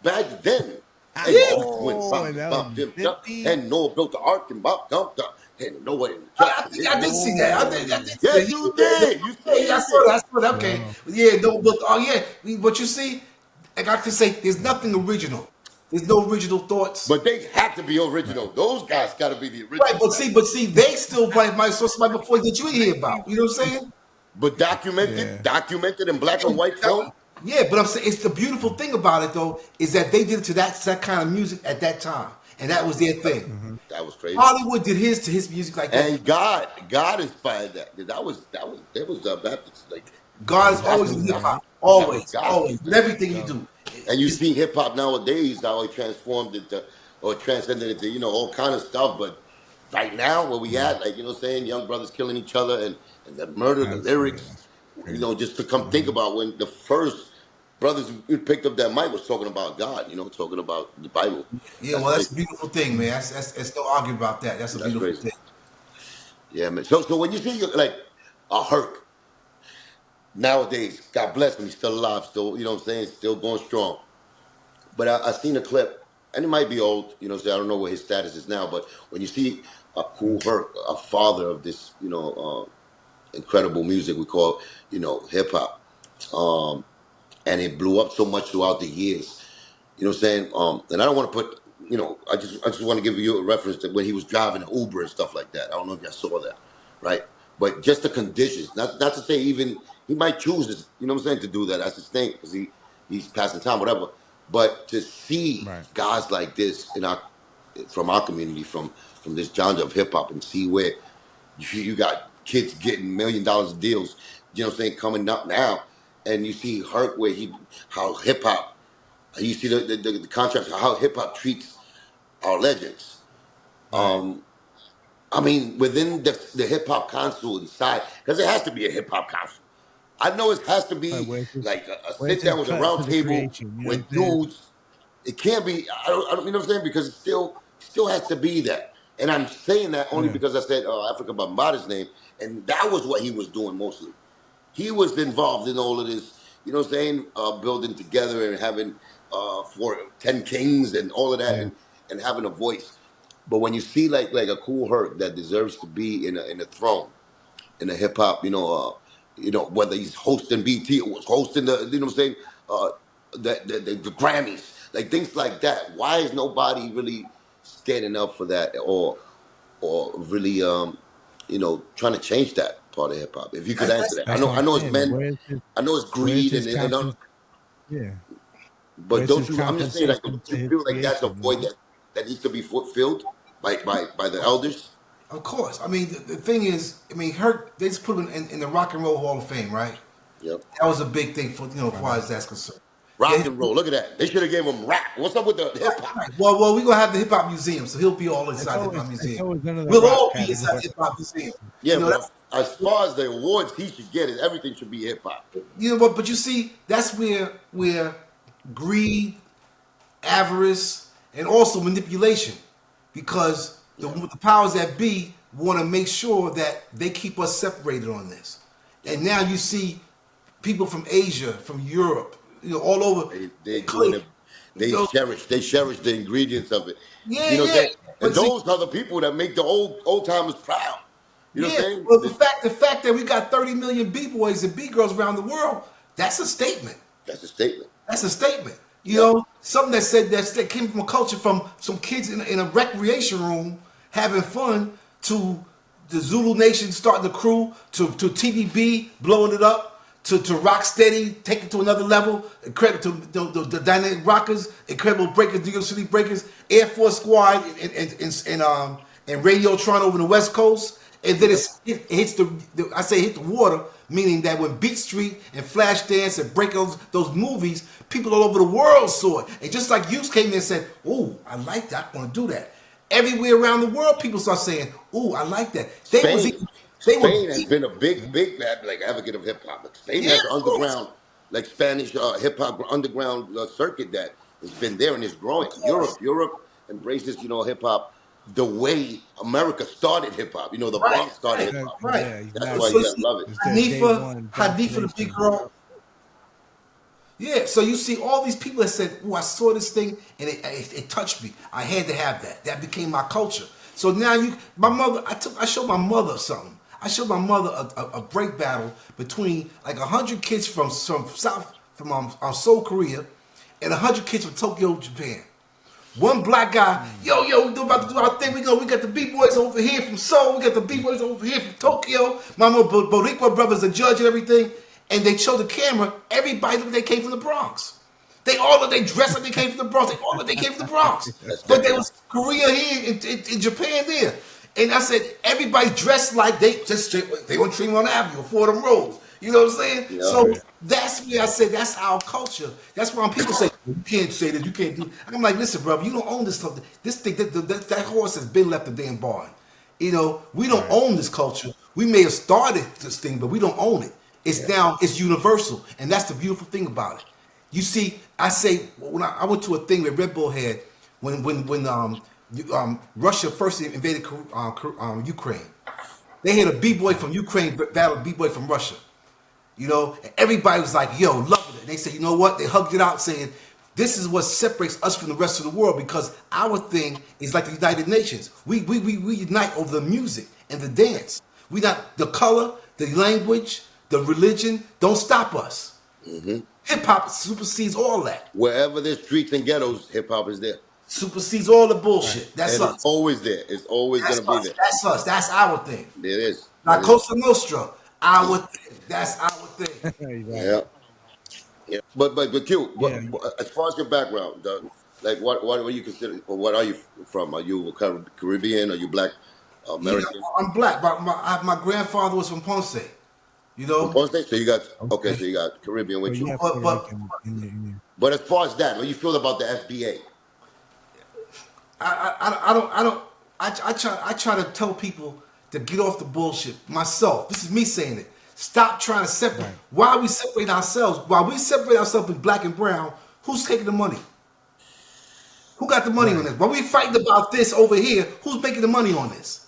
back then. I And Yeah, East Wind, know. bump, And that was bump, dim, jump, 50. and Noah built the ark and bump, dump, dump, and nobody in the I truck. think I did see that. I did see Yes, you that. did. You Yeah, I seen saw it. that. I saw that. Okay. Wow. Yeah, no, but oh yeah, but you see, like I can say, there's nothing original. There's no original thoughts. But they had to be original. Those guys got to be the Right, original. but see, they still might saw somebody before that you hear about. You know what I'm saying? But Yeah. documented in black and white film. Yeah, but I'm saying it's the beautiful thing about it though is that they did it to that kind of music at that time, and that was their thing. That was crazy. Hollywood did his to his music like that. And God inspired that. That was Baptist. Like God is always in Absolutely, hip man. hop, that was always, gospel. always, with everything you do. And you It's- see hip hop nowadays how it transformed into or transcended into all kind of stuff. But right now where we at, like what I'm saying, young brothers killing each other and the murder, the Absolutely. lyrics, Crazy. just to come think about when the first brothers who picked up that mic was talking about God, talking about the Bible. Yeah, That's well, that's a crazy. beautiful thing, man. That's no argument about that. That's a That's beautiful crazy. thing. Yeah, man. So when you see like a Herc nowadays, God bless him, he's still alive, still, still going strong. But I seen a clip, and it might be old, so I don't know what his status is now. But when you see a cool Herc, a father of this, incredible music we call, hip hop, and it blew up so much throughout the years. You know what I'm saying? And I don't want to put, I just want to give you a reference to when he was driving an Uber and stuff like that. I don't know if you saw that, right? But just the conditions, not to say even he might choose, what I'm saying, to do that. That's his thing because he's passing time, whatever. But to see Right. guys like this from our community, from this genre of hip hop, and see where you got kids getting $1 million of deals, coming up now, and you see Herc where how hip hop. You see the contrast, how hip hop treats our legends. Right. I mean, within the hip hop council inside, because it has to be a hip hop council. I know it has to Right. be Where it's just like a where sit it's down just with a cut round to the table creation. You know what with I'm saying? dudes. It can't be. I don't. You know what I'm saying? Because it still has to be that. And I'm saying that only Yeah. because I said Africa Bambaata's name, and that was what he was doing mostly. He was involved in all of this, what I'm saying, building together and having for 10 kings and all of that, Yeah. and having a voice. But when you see like a cool Herc that deserves to be in a throne in a hip hop, whether he's hosting BT or was hosting what I'm saying, uh, the Grammys, like things like that. Why is nobody really standing up for that or really trying to change that part of hip hop? If you could answer that, I That's know what I I'm know it's saying. men, I know it's Where's greed his and conscious? Yeah. but Where's don't his you? I'm just saying, like, compensation don't to you his feel like that's a creation? void that needs to be fulfilled by the elders? Of course. I mean, the thing is, I mean, Herc, they just put him in the Rock and Roll Hall of Fame, right? Yep. That was a big thing for as far as that's concerned. Rock Yeah. and roll. Look at that. They should have gave him rap. What's up with the hip hop? Right. Well, we're gonna have the Hip Hop Museum, so he'll be all It's inside the Hip always Hop Museum. under the We'll rock all be inside category. the Hip Hop Museum. Yeah, but That's as far as the awards he should get, is everything should be hip hop. but you see, that's where greed, avarice, and also manipulation, because the powers that be want to make sure that they keep us separated on this. And now you see people from Asia, from Europe, all over. They doing it. They You know, cherish the ingredients of it. Yeah, You know what I'm yeah. saying? And But see, those are the people that make the old timers proud. You know what I'm yeah. saying? Well, the fact that we got 30 million B-boys and B-girls around the world, that's a statement. That's a statement. That's a statement. Yep. Something that came from a culture from some kids in a recreation room having fun to the Zulu Nation starting the crew to TBB blowing it up to Rocksteady taking it to another level. Incredible to the Dynamic Rockers, Incredible Breakers, New York City Breakers, Air Force Squad, and Radiotron over the West Coast. And then it hits hit the water, meaning that when Beat Street and Flashdance and Break those movies, people all over the world saw it. And just like you came in and said, "Ooh, I like that. I want to do that." Everywhere around the world, people start saying, "Ooh, I like that." Spain has been a big like advocate of hip hop. Spain Yeah, has of course. underground like Spanish hip hop underground circuit that has been there and is growing. Of course. Europe embraces, hip hop the way America started hip hop. The Right, Bronx started right, hip hop. right. Yeah, That's So, why exactly. so you you gotta see, love it. It's that day one Hanifa, the big indoctrination. girl. Yeah, so you see all these people that said, "Oh, I saw this thing and it touched me. I had to have that. That became my culture." So now my mother, I showed my mother something. I showed my mother a break battle between like 100 kids from South from Seoul, Korea, and 100 kids from Tokyo, Japan. One black guy, yo, we about to do our thing. We got the B-boys over here from Seoul. We got the B-boys over here from Tokyo. Mama Boricua brothers, the judge and everything. And they showed the camera. Everybody looked like they came from the Bronx. They dressed like they came from the Bronx. They all looked like they came from the Bronx. That's But there different. was Korea here in Japan there. And I said, everybody dressed like they on Tremont Avenue or Fordham Road. You know what I'm saying? Yeah. So that's where I said that's our culture. That's why when people say you can't say this, you can't do. I'm like, listen, brother, you don't own this stuff. This thing, that horse has been left the damn barn. We don't own this culture. We may have started this thing, but we don't own it. It's universal, and that's the beautiful thing about it. You see, I say when I went to a thing that Red Bull had when Russia first invaded Ukraine. They had a b-boy from Ukraine battle a b-boy from Russia. And everybody was like, yo, loving it. And they said, you know what? They hugged it out saying, this is what separates us from the rest of the world because our thing is like the United Nations. We unite over the music and the dance. We not the color, the language, the religion. Don't stop us. Hip hop supersedes all that. Wherever there's streets and ghettos, hip hop is there. Supersedes all the bullshit. That's And us. it's always there. It's always That's gonna be us. there. That's us. That's our thing. It is. La It is. Cosa Nostra, our thing. That's our thing. Yeah. Yeah. But Q, Yeah, as far as your background, Doug, like what do you consider, or what are you from? Are you Caribbean? Are you Black Yeah, American? I'm black. My grandfather was from Ponce. You From know, Ponce? So you got okay. okay. So you got Caribbean So with you you. have but Puerto but Rican in But as far as that, what do you feel about the FBA? I try to tell people to get off the bullshit. Myself, this is me saying it. Stop trying to separate. Right. Why we separate ourselves? While we separate ourselves in black and brown, who's taking the money? Who got the money on this? While we fighting about this over here, who's making the money on this?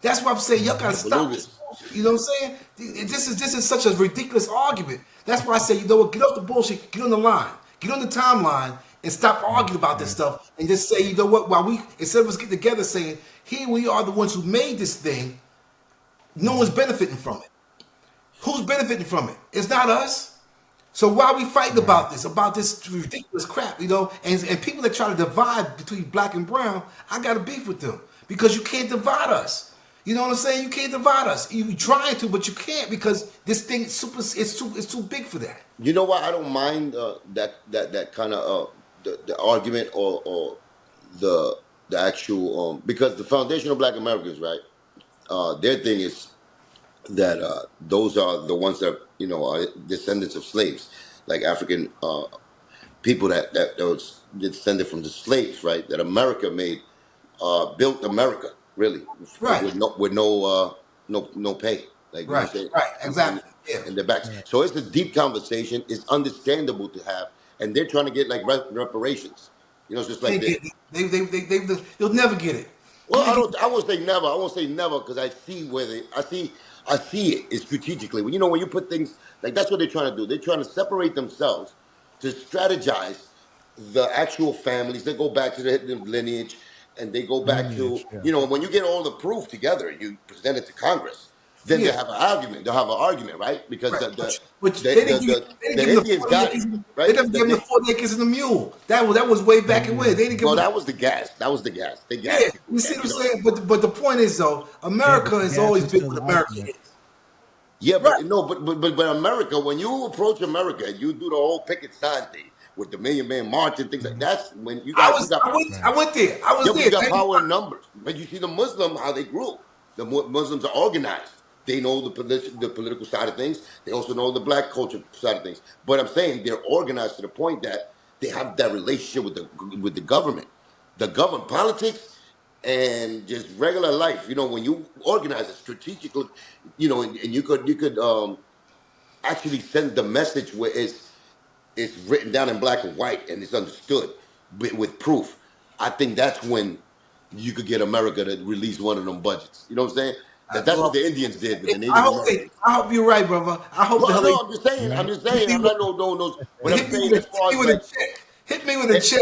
That's why I'm saying y'all gotta The stop this Belugas. bullshit. You know what I'm saying? This is such a ridiculous argument. That's why I say, you know what, get off the bullshit, get on the line, get on the timeline, and stop arguing about this stuff and just say, you know what, while we instead of us getting together saying, here we are the ones who made this thing, no one's benefiting from it. Who's benefiting from it? It's not us. So why are we fighting about this ridiculous crap, And people that try to divide between black and brown, I got a beef with them because you can't divide us. You know what I'm saying? You can't divide us. You trying to, but you can't because this thing is it's too big for that. You know why I don't mind that kind of the argument or the actual because the foundation of Black Americans, right? Their thing is that those are the ones that are descendants of slaves, like African people that was descended from the slaves, right? That America made, built America really Right. with no pay, like Right. saying, Right. and, Exactly. Yeah. and their backs. So it's a deep conversation. It's understandable to have, and they're trying to get like reparations. It's just They like get it. They'll never get it. well, I don't. I won't say never. I won't say never because I see where they. I see it strategically. When you put things like that's what they're trying to do. They're trying to separate themselves to strategize the actual families. They go back to the lineage, and they go back to lineage. Yeah. when you get all the proof together, you present it to Congress. Then they Yeah. have an argument. They'll have an argument, right? Because Right. the the Which the, they the, didn't give, the, they didn't the give him the Indians 40 got it, acres. They right? didn't give him the 40 acres and the mule. That was way back in when. They didn't give Well, him. that was the gas. That was the gas. They Yeah, gas people. you see what I'm You know. saying? But the point is though, Yeah, America but the has gas always is been still what the America argument. is. Yeah, Right. but no, but America, when you approach America and you do the whole picket sign thing with the Million Man March and things like that's when you got I went there. I was yeah, but there. you got power in numbers. But you see the Muslim how they grew. The Muslims are organized. They know the political side of things. They also know the black culture side of things. But I'm saying they're organized to the point that they have that relationship with the government, the government politics, and just regular life. When you organize it strategically, and you could actually send the message where it's it's written down in black and white and it's understood with proof, I think that's when you could get America to release one of them budgets. You know what I'm saying? That's what Well, the Indians did with the I Native hope Americans. I hope you're right, brother. I hope the Well, hell no, I'm just saying. I'm Right. just saying. I'm not no. But I'm saying as far hit me as with a like, check. Hit me with a check.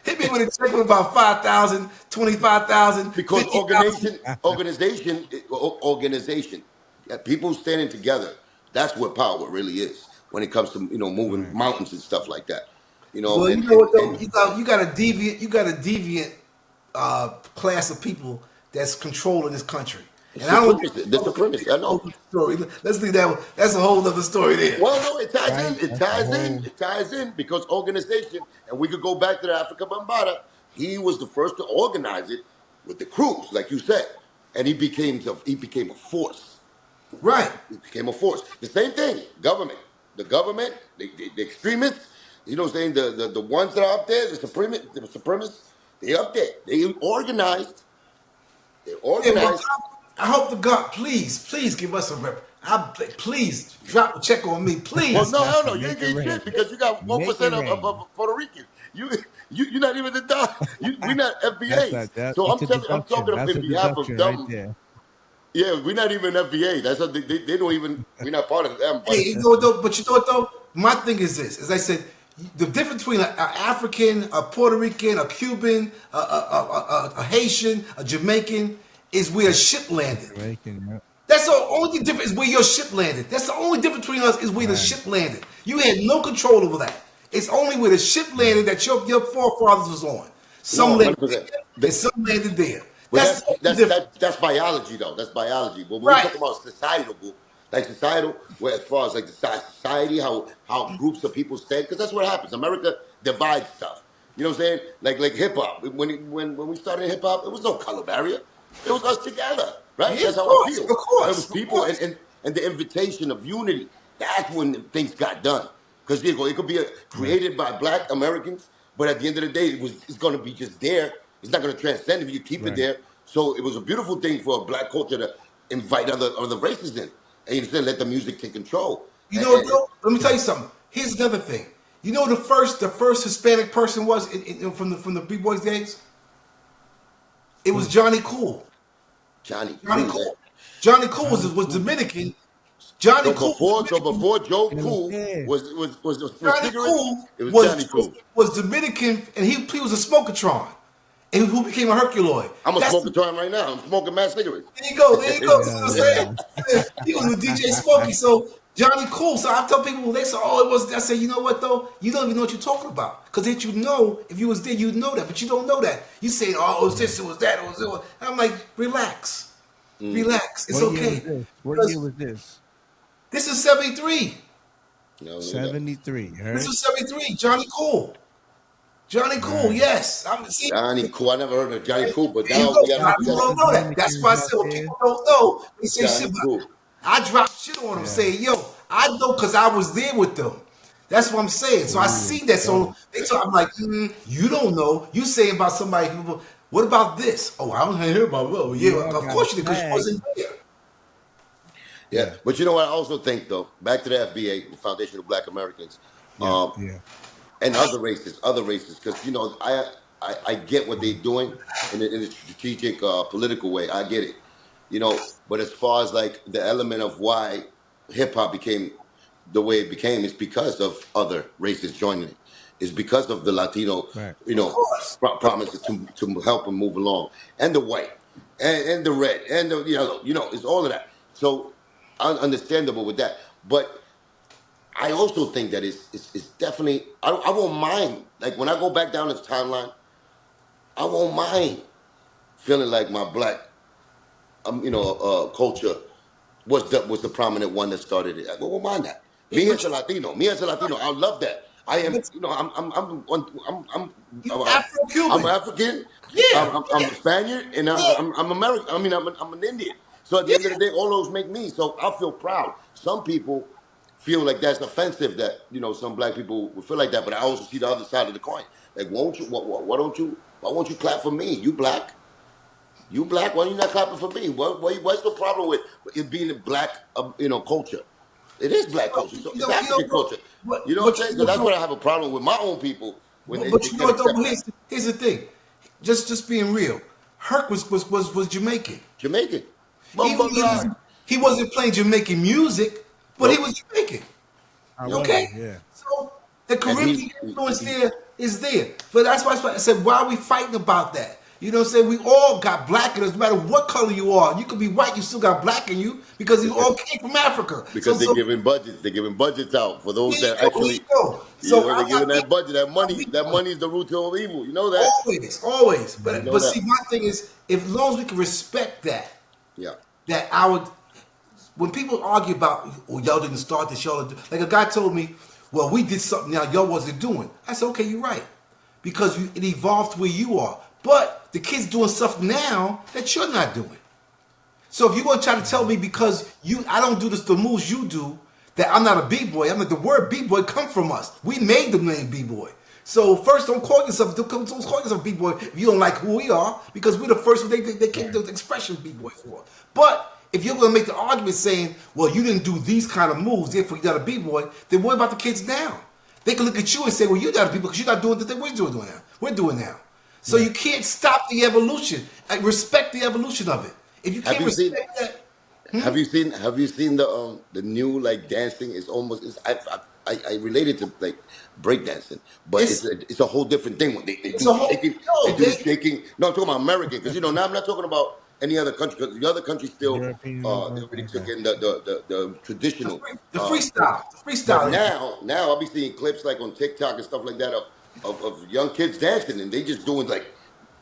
Hit me with a check with about 5,000, 25,000, because 50,000. organization, yeah, people standing together. That's what power really is when it comes to moving Right. mountains and stuff like that. You know, Well, you and know and what though? and You got a deviant class of people that's controlling this country. And I don't supremacy, the supremacy. I know. story. Let's leave that one. That's a whole other story there. Well, no, it ties Right. in. It That's the ties in. whole. It ties in because organization, and we could go back to the Africa Bambaataa. He was the first to organize it with the crews, like you said, and he became a force. Right. He became a force. The same thing. The government, the extremists. You know, what I'm saying the ones that are up there, the supremacists, they up there. They organized. They Yeah, well, organized. I hope the God, please give us a rep. Please drop a check on me, Well, please. no, hell no, you ain't Make it getting shit rain. because you got one Make it percent of, rain. Puerto Ricans. You're not even the dog. We're not That's FBAs. not that. So It's a I'm deduction. talking That's in a behalf of deduction right them. there. Yeah, we're not even FBA. That's what they don't even. We're not part of them. Hey, But you know what though? But you know what though? My thing is this: as I said, the difference between an African, a Puerto Rican, a Cuban, a Haitian, a Jamaican is where a ship landed. Jamaican. Yep. That's the only difference is where your ship landed. That's the only difference between us is where the Right. ship landed. You had no control over that. It's only where the ship landed that your forefathers was on. Some no, landed 100%. there and some landed there. But That's the only difference. that's biology though. That's biology. But when we Right. talk about societal, where as far as like the society, how groups of people stand, because that's what happens. America divides stuff. You know what I'm saying? Like hip hop. When we started hip hop, there was no color barrier. It was us together, right? Yeah, That's of how I course, feel. of It was course, of people course. and the invitation of unity. That's when things got done. Because it could be Right. created by Black Americans, but at the end of the day, it's going to be just there. It's not going to transcend if you keep it Right. there. So it was a beautiful thing for a Black culture to invite other races in, and you said let the music take control. You know what though? Let me tell you something. Here's another thing. You know the first Hispanic person was from the B Boys days? It was Johnny Cool. Johnny Johnny Cool. Cool. Johnny Cool Johnny was Cool. Dominican. Johnny Cool was Dominican. Before Joe And Cool yeah. was Johnny cigarettes, Cool it was Johnny Cool. was Dominican, and he was a smokatron, and who became a Herculoid. I'm a That's smoking time right now. I'm smoking mad cigarettes. There you go. There you go. See Yeah, what I'm yeah. saying? He was with DJ Smokey. So Johnny Cool. So I tell people they say, "Oh, it was." I say, you know what though? You don't even know what you're talking about because if you know, if you was there, you'd know that. But you don't know that. You say, "Oh, it was this, it was that, it was." It was. I'm like, relax, relax. It's What year okay. was this? What Because year was this? this is '73. No, 73. Heard? This is '73. Johnny Cool. Johnny Cool. Yes. I'm see. Johnny Cool. I never heard of Johnny Cool, but There you now go. we A lot got of people don't know that. That's why I said what people don't know. They say Johnny shit, but Cool. I drop shit on them saying, yo, I know because I was there with them. That's what I'm saying. So I see that. So they talk, I'm like, you don't know. You saying about somebody who, what about this? Oh, I don't hear about, well, yeah, You all of got course you did because you flagged. wasn't there. Yeah, but you know what I also think though, back to the FBA, the Foundation of Black Americans, um, Yeah. and other races, because I get what they're doing in a strategic political way. I get it, But as far as like the element of why hip hop became the way it became is because of other races joining it. It's because of the Latino, Right. Of course. promises to help them move along, and the white, and the red, and the yellow. It's all of that. So understandable with that, but I also think that it's definitely I won't mind like when I go back down this timeline, I won't mind feeling like my black culture was the prominent one that started it. I won't mind that. Me as a Latino, I love that. I am, You I'm Afro-Cuban. African. Yeah, I'm yeah. a Spaniard, and I'm American. I mean, I'm an Indian. So at the end of the day, all those make me. So I feel proud. Some people feel like that's offensive that some black people would feel like that, but I also see the other side of the coin. Like, won't you? Why don't you? Why won't you clap for me? You black. You black. Why are you not clapping for me? What's the problem with it being a black, culture? It is black culture. So it's You know African what? culture. You know what I'm You saying? So know that's what? where I have a problem with my own people when But they you know can't what though? accept that. Here's the thing. Just being real. Herc was Jamaican. Jamaican. Even Bumba though Glock. he wasn't playing Jamaican music, but he Nope. was Jamaican. However, Okay? yeah. So the And Caribbean influence there is there. But that's why I said, why are we fighting about that? You know what I'm saying? We all got black in us, no matter what color you are. You could be white, you still got black in you because you all came from Africa. because they're giving budgets. They're giving budgets out for those that Here you actually, go. So they're I'm giving not that budget. That money, being that money is the root of evil. You know that. always. You But know that. see, my thing is, if as long as we can respect that, Yeah. that our when people argue about, oh, y'all didn't start this, y'all didn't like a guy told me, well, we did something now y'all wasn't doing. I said, okay, you're right. Because it evolved to where you are. But the kids doing stuff now that you're not doing. So if you're gonna try to tell me because I don't do the moves you do, that I'm not a b-boy. I'm like, the word b-boy come from us. We made the name b-boy. So first, don't call yourself b-boy if you don't like who we are, because we're the first one they came to the expression b-boy for. But if you're gonna make the argument saying, well, you didn't do these kind of moves, therefore you're not a b-boy, then what about the kids now? They can look at you and say, well, you're not a b-boy because you're not doing the thing we're doing now. We're doing now. So you can't stop the evolution. I respect the evolution of it. If you Have can't you seen? respect that, Have you seen the new like dancing? It's almost I relate it to like breakdancing, but it's it's a whole different thing. When they it's do a the whole shaking, they no. do the shaking. No, I'm talking about American because now I'm not talking about any other country because the other countries still European. they already took Okay. in the traditional The thing. freestyle, the But freestyle. now I'll be seeing clips like on TikTok and stuff like that of young kids dancing and they just doing like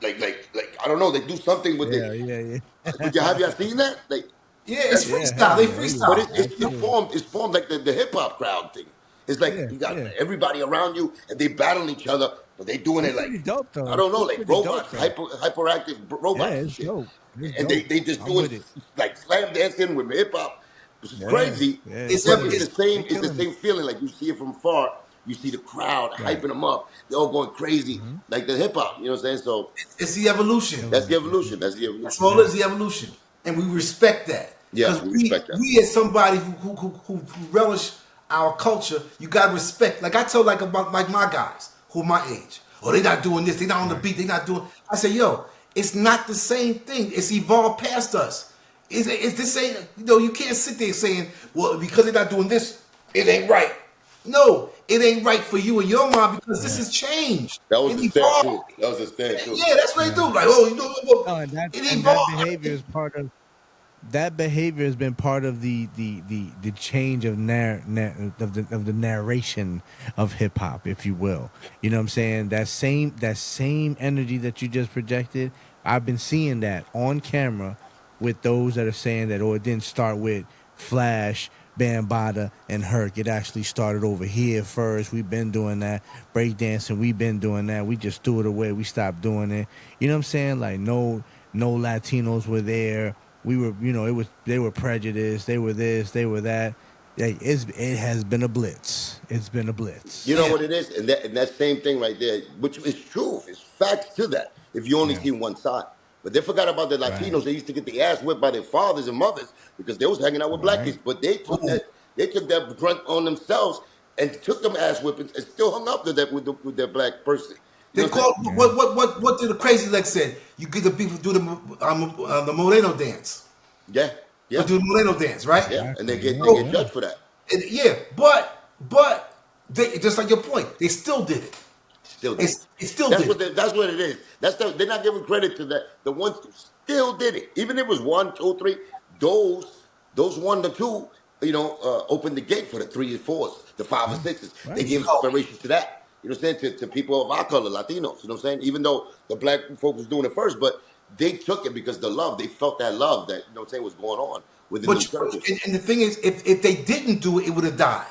I don't know, they do something with it. Yeah, yeah, But have you seen that? Like Yeah, it's yeah. freestyle. Hell They yeah. but freestyle. Absolutely. it's formed like the hip hop crowd thing. It's like Yeah, you got yeah. everybody around you and they battling each other, but they doing it It's like pretty dope I though. don't know, It's like pretty dope robots, though. hyperactive Yeah, robots and it's shit. dope. It's And dope. they just I'm doing with it. like slam dancing with hip hop, which is Yeah, crazy. yeah. It's It's But killing ever it. it's They it's the killing it. same feeling. Like you see it from far, you see the crowd Right. hyping them up. They're all going crazy, Mm-hmm. like the hip hop. You know what I'm saying? So it's the evolution. that's Killing the it. evolution. That's the That's evolution. all it Yeah. is, the evolution, and we respect that Yeah, because we respect that. we as somebody who relish our culture, you gotta respect. Like I tell about like my guys who are my age, oh they not doing this, they not on the beat, they not doing. I say yo, it's not the same thing. It's evolved past us. It's this ain't you can't sit there saying well because they're not doing this, it ain't right. No, it ain't right for you and your mom because this has changed. That was It the stand evolved. too. That was the stand too. Yeah, that's what they Yeah. do. Like, oh, No, and it that evolved. behavior is part of that behavior has been part of the change of of the narration of hip hop, if you will. You know what I'm saying? That same energy that you just projected, I've been seeing that on camera with those that are saying that, oh, it didn't start with Flash, Bambaataa, and Herc. It actually started over here first. We've been doing that. Breakdancing, we've been doing that. We just threw it away. We stopped doing it. You know what I'm saying? Like no Latinos were there. We were, they were prejudiced. They were this, they were that. It has been a blitz. It's been a blitz. You know Yeah. what it is, and that same thing right there, which is true, it's facts to that. If you only Yeah. see one side, but they forgot about the Right. Latinos. They used to get the ass whipped by their fathers and mothers because they was hanging out with black Right. kids. But they took that brunt on themselves and took them ass whippings and still hung up to that with their black person. You They know what I'm call saying? Yeah. what did the crazy leg said? You get the people do the Moreno dance, Yeah, or yeah, do the Moreno dance, right? yeah, and they Exactly. get Yeah, they get yeah. judged for that. And yeah, but they just like your point, they still did it. Still did. It still That's did what it. that's what it is. They're not giving credit to that. The ones who still did it, even if it was 1, 2, 3. Those 1 to 2, opened the gate for the 3 and 4s, the 5 and 6s. They Right. gave Oh, inspiration to that. You know what I'm saying? To people of our color, Latinos. You know what I'm saying? Even though the black folks was doing it first, but they took it because the love. They felt that love that what I'm saying was going on within but these circles. and the thing is, if they didn't do it, it would have died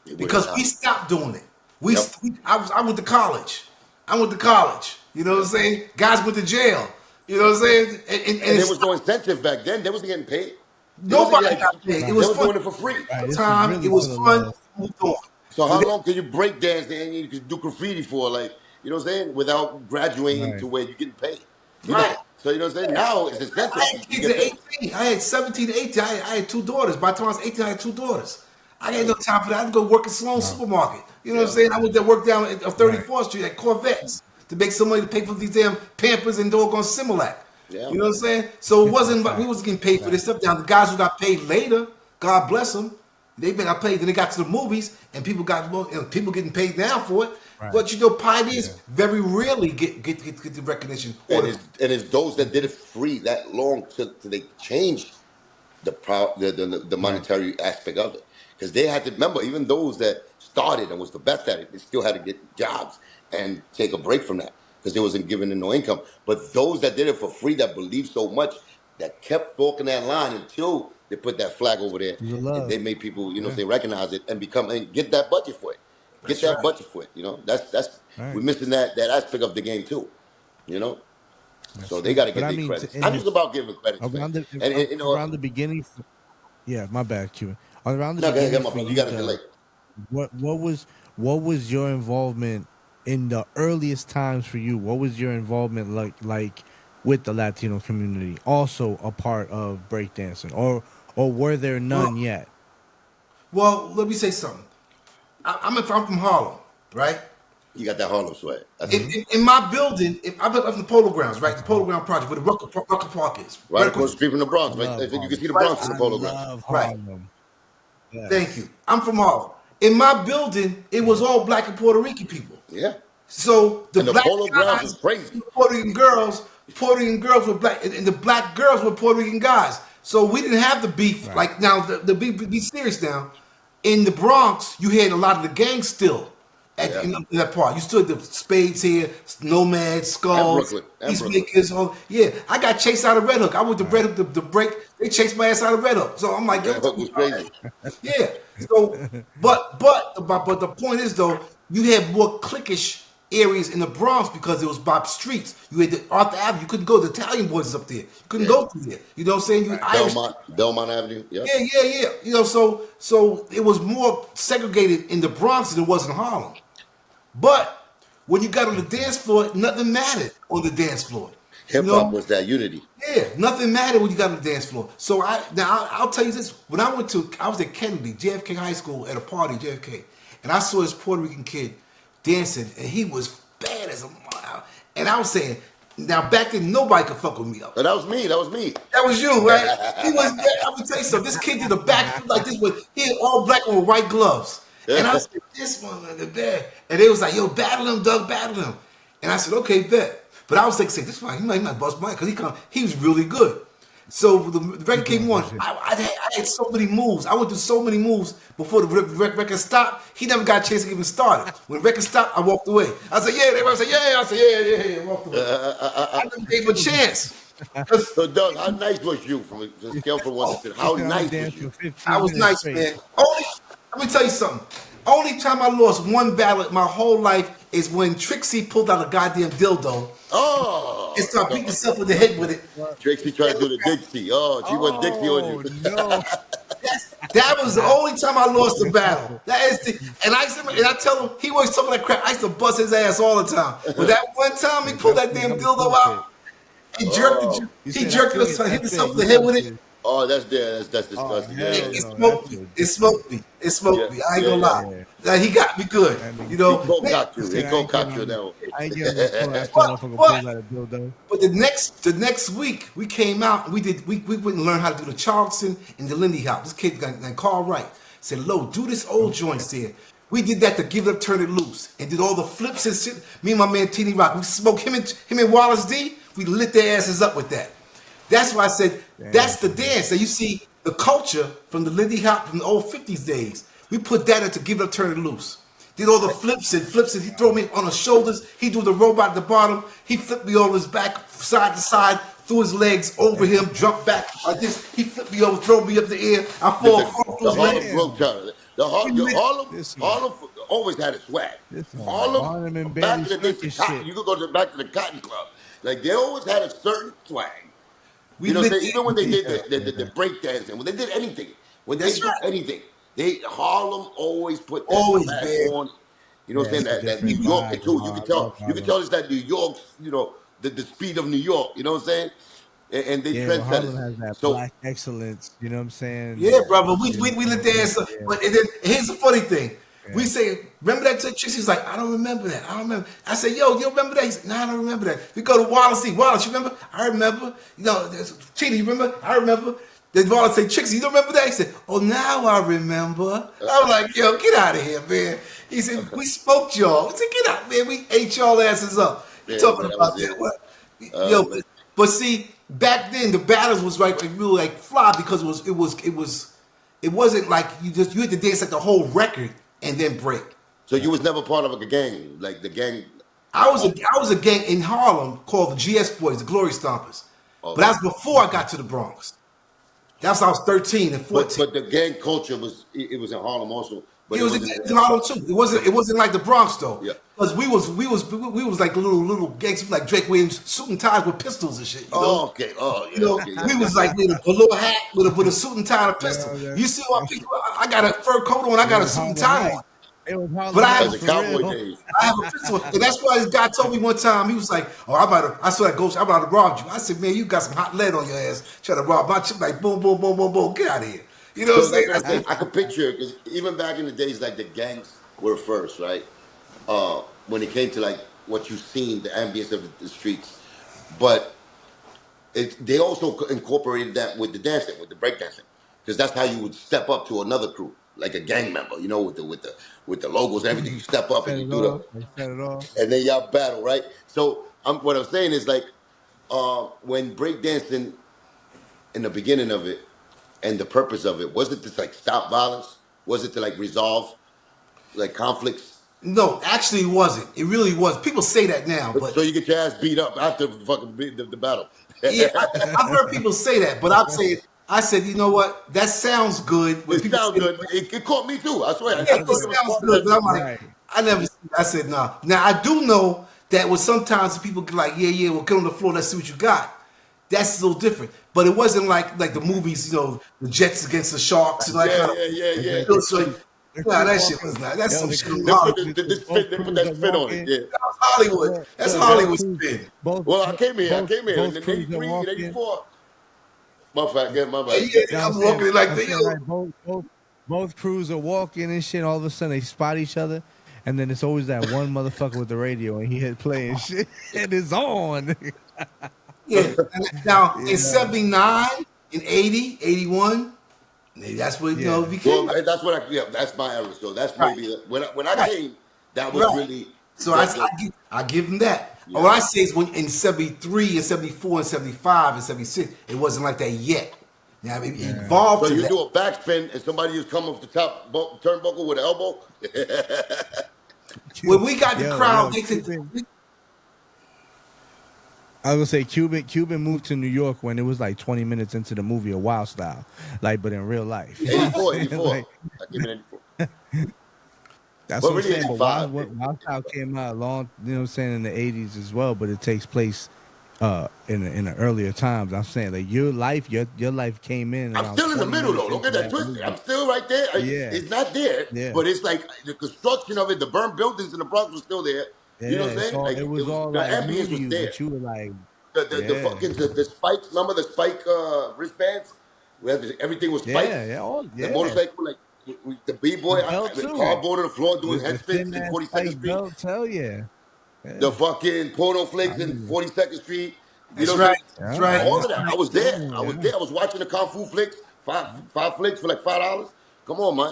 It would because have we died. stopped doing it. Yep. I went to college. I went to college. You know what I'm saying? Guys went to jail. You know what I'm saying? And And there it's was no incentive back then. They wasn't getting paid. They wasn't nobody like got paid. It they was was fun. doing it for free. Right. This is Time. really It for was the fun. love. Moved on. So And how long can you break dance and you can do graffiti for like you know what I'm saying without graduating Right. to where you're getting paid? You know. right. So you know what I'm saying? Now it's I incentive. had You kids get at paid. 18. I had 17 to 18. I had 2 daughters. By the time I was 18, I had 2 daughters. I ain't no time for that. I had to go work at Sloan's supermarket. You know what I'm Yeah. saying? I went to work down at 34th Street at Corvettes to make some money to pay for these damn Pampers and doggone Similac. Yeah. You know what I'm saying? So it wasn't like we was getting paid for this Right. stuff. Now the guys who got paid later, God bless them, they been got paid. Then they got to the movies, and people got people getting paid now for it. Right. But you know, pioneers Yeah. very rarely get the recognition. Or And it's those that did it free that long till they changed the Right. monetary aspect of it, because they had to remember, even those that started and was the best at it, they still had to get jobs and take a break from that because they wasn't giving them no income. But those that did it for free, that believed so much, that kept walking that line until they put that flag over there, The and love. they made people, Yeah. they recognize it and become and get that budget for it, get that's that right. budget for it. That's we're Right. missing that aspect of the game too. You know, so That's they right. got to But get I their mean, credits. I'm just about giving credits, man. around the And around the beginning. Yeah, my bad, Cuban. Around the no, go ahead, beginning my for brother. You you, got to delay. Doug. What was your involvement in the earliest times for you? What was your involvement like with the Latino community? Also a part of breakdancing, or were there none Well, yet? well, let me say something. I'm from Harlem, right? You got that Harlem sweat. That's Hmm. it. In my building, I'm from the Polo Grounds, right? The Polo Ground Project, where the Rucker Park is, Right right across the across. street from the I Bronx. Right, love you can see Harlem. the Right. Bronx from the I Polo Grounds. love Right. Harlem. Thank Yes. you. I'm from Harlem. In my building, it was all black and Puerto Rican people. Yeah, So the and the black Polo Grounds was guys, crazy. Puerto Rican girls were black, and the black girls were Puerto Rican guys. So we didn't have the beef Right. like now. The beef, be serious now. In the Bronx, you had a lot of the gangs still Yeah, in that part. You still had the Spades here, Nomads, and Skulls, Brooklyn, Peacemakers. Yeah, I got chased out of Red Hook. I went to Red Hook to break. They chased my ass out of Red Hook. So I'm like, yo, Red Hook was crazy. yeah. So, but the point is though, you had more cliquish areas in the Bronx because it was by streets. You had the Arthur Avenue. You couldn't go. The Italian boys up there. You couldn't Yeah, go through there. You know what I'm saying? You Irish. Belmont Avenue. Yeah, Yeah. You know, so it was more segregated in the Bronx than it was in Harlem. But when you got on the dance floor, nothing mattered on the dance floor. You hip hop know, was that unity. yeah, nothing mattered when you got on the dance floor. So I'll tell you this: when I was at Kennedy, JFK High School at a party, JFK, and I saw this Puerto Rican kid dancing, and he was bad as a mile. And I was saying, now back then nobody could fuck with me up. But that was me. That was me. That was you, right? He was. I'm gonna tell you something. This kid did a backflip like this with he had all black with white gloves, and I said, "This one in the bed." And they was like, "Yo, battle him, Doug, battle him." And I said, "Okay, bet." But I was like, "Say this one, he might bust mine because he was really good." So the record came on. I had so many moves. I went through so many moves before the record stopped. He never got a chance to even start it. When the record stopped, I walked away. I said, "Yeah." Everybody said, "Yeah." I said, "Yeah." I walked away. I never gave him a chance. 'Cause So Doug, how nice was you from a scale from 1 to 10? How He said, I'm nice was dance you? for 15 I was minutes nice, straight. man. Let me tell you something. Only time I lost one battle my whole life is when Trixie pulled out a goddamn dildo Oh, and started beating herself in the head with it. Trixie tried to do the Dixie. Oh, she went Dixie on Oh you. no! That was the only time I lost the battle. And I tell him he always talking that crap. I used to bust his ass all the time. But that one time he pulled that damn dildo out, he jerked Oh, it. You He said, jerked I it, feel you. hit That's himself it. in the You head with want it. to? oh, that's there. That's Oh disgusting. hell Yeah, It no! smoked That's me. a, It smoked me. It smoked me. I ain't gonna lie. yeah. Like, he got me good. That You nigga. he know. cold Man, cocked He you. He said, cold cocked you now. I ain't getting no score after a But motherfucker but pulls out a dildo. but the next week we came out and we went and learned how to do the Charleston and the Lindy Hop. This kid named Carl Wright said, "Lo, do this old joints there." We did that to Give It Up, Turn It Loose, and did all the flips and shit. Me and my man Teeny Rock, we smoked him and Wallace D. We lit their asses up with that. That's why I said that's the dance. So you see the culture from the Lindy Hop from the old 50s days. We put that into Give It Up, Turn It Loose. Did all the flips and flips, and he threw me on the shoulders. He do the robot at the bottom. He flipped me over his back, side to side, threw his legs over him, jumped back like this. He flipped me over, throw me up the air. I fall The, through the his Harlem legs. Globetrotter. Harlem, This one. Harlem always had a swag. This one. Harlem, Harlem and back Bailey in the days, Circus Cotton, shit. you could go back to the Cotton Club. Like they always had a certain swag. We You know what lit I'm saying? Even when they did the Yeah. break dancing, when they did anything, when they That's did right. anything, Harlem always put that Always, swag man. on. You know what Yeah, I'm saying? it's a That New different York vibe. too. I love You can Harlem. tell it's that New York, the speed of New York. You know what I'm saying? and they Yeah, well, Harlem trendsetters. has that So black excellence. You know what I'm saying? Yeah, brother. We You we, know, we let dance. yeah, But and then, here's the funny thing. We yeah. say, remember that chick? She's like, I don't remember that. I don't remember. I said, yo, you remember that? He said, no, I don't remember that. We go to Wallace. Wallace, you remember? I remember. You know, Chidi, you remember? I remember. Then Wallace say, Trixie, you don't remember that? He said, oh, now I remember. I'm like, yo, get out of here, man. He said, we smoked y'all. I said, get out, man. We ate y'all asses up. You yeah, talking but that about was that? it. What? Yo, Man. but see, back then the battles was like really like fly because it wasn't like you had to dance like the whole record and then break. So you was never part of a gang, like the gang. I was a gang in Harlem called the GS Boys, the Glory Stompers. But Okay. that's before I got to the Bronx. That's when I was 13 and But 14. but the gang culture was in Harlem also, but It it was wasn't. in Harlem too. It wasn't like the Bronx though. Yeah. Because we was like little gangs like Drake Williams suit and ties with pistols and shit. You know? Oh, okay. Oh, You yeah. know, Okay. Yeah. we was like with a velour hat with a suit and tie and a pistol. Yeah, You see my people? I got a fur coat on. I it got a was suit and Harlem tie Night. on. It was But Harlem I have Night That's the for cowboy real. days. I have a pistol. And that's why this guy told me one time, he was like, oh, I saw that ghost, I'm about to rob you. I said, man, you got some hot lead on your ass trying to rob my chip, like boom, boom, boom, boom, boom. Get out of here. You know what So I'm that's saying? what I I'm saying. said, I could picture because even back in the days, like the gangs were first, right? When it came to like what you seen, the ambience of the streets, but they also incorporated that with the dancing, with the breakdancing, because that's how you would step up to another crew, like a gang member, you know, with the logos and everything. You step up and Set you it do the, off. They set it off. and then y'all battle, right? So what I'm saying is like when breakdancing in the beginning of it and the purpose of it was it to like stop violence? Was it to like resolve like conflicts? no, actually it wasn't. It really was. People say that now, So but you get your ass beat up after fucking the battle. yeah, I've heard people say that, but I said, you know what? That sounds good when It people sounds say good. that. It caught me too. I swear. Yeah, I it thought it was sounds part of good, that but shit. I'm like, Right. I never. I said no. Now I do know that was sometimes people get like, yeah, well, get on the floor, let's see what you got. That's a little different, but it wasn't like the movies, the Jets against the Sharks and all that Yeah, kind of. yeah, yeah, And yeah. So, the nah, crew that shit walking. was not. That's Yo, some the shit from crew. They put Hollywood. this Both spin. They put crews that are spin on it. walking. Yeah. That was Hollywood. Look, That's look, both Hollywood crews. spin. Both Well, I came here. I both came here in both crews are '83 and walking. '84. My fact. Yeah, my Yeah, bad. yeah, Yeah, I'm walking it like I'm the saying like both crews are walking and shit. All of a sudden they spot each other, and then it's always that one motherfucker with the radio, and he hit play and shit, and it's on. yeah. And now in Yeah, '79, in '80, '81, maybe that's what it yeah, became Well, like. that's what I. Yeah, that's my era. So that's Right, maybe when I right, came. That was right. really So I give him that. yeah. All I say is when in '73 and '74 and '75 and '76, it wasn't like that yet. Now it yeah. evolved So to you that. do a backspin and somebody just come off the top turnbuckle with an elbow. When we got the Yo, crowd, they could. Cuban. I was gonna say Cuban moved to New York when it was like 20 minutes into the movie A Wild Style, like but in real life. You know what I'm 84, saying? 84. Like I came in 84. that's But what I'm really saying. But 85. Wild Style came out long, you know what I'm saying, in the 80s as well. But it takes place in the earlier times. I'm saying like your life came in I'm around still in the 20 middle though. minutes Don't into get that that twisted. I'm movie. still right there. Yeah, It's not there, yeah, but it's like the construction of it, the burned buildings in the Bronx was still there. You know yeah. what I'm saying? Like It it was was all the like new ambience to was you, there. but you were like, The yeah, fucking the spikes. Remember the spike wristbands? Where everything was yeah, spikes. yeah, all The yeah. motorcycle, like the b The boy, belt too. cardboard on the floor doing The head spins thin in ass 42nd spike Street. belt. Hell yeah, The yeah. fucking porno I flakes in mean, 42nd Street. You know That's what I'm right. saying? That's yeah, right. All yeah, of That's that. I right. was there. I was yeah. there. I was watching the Kung Fu flicks, five flicks for like $5. Come on, man.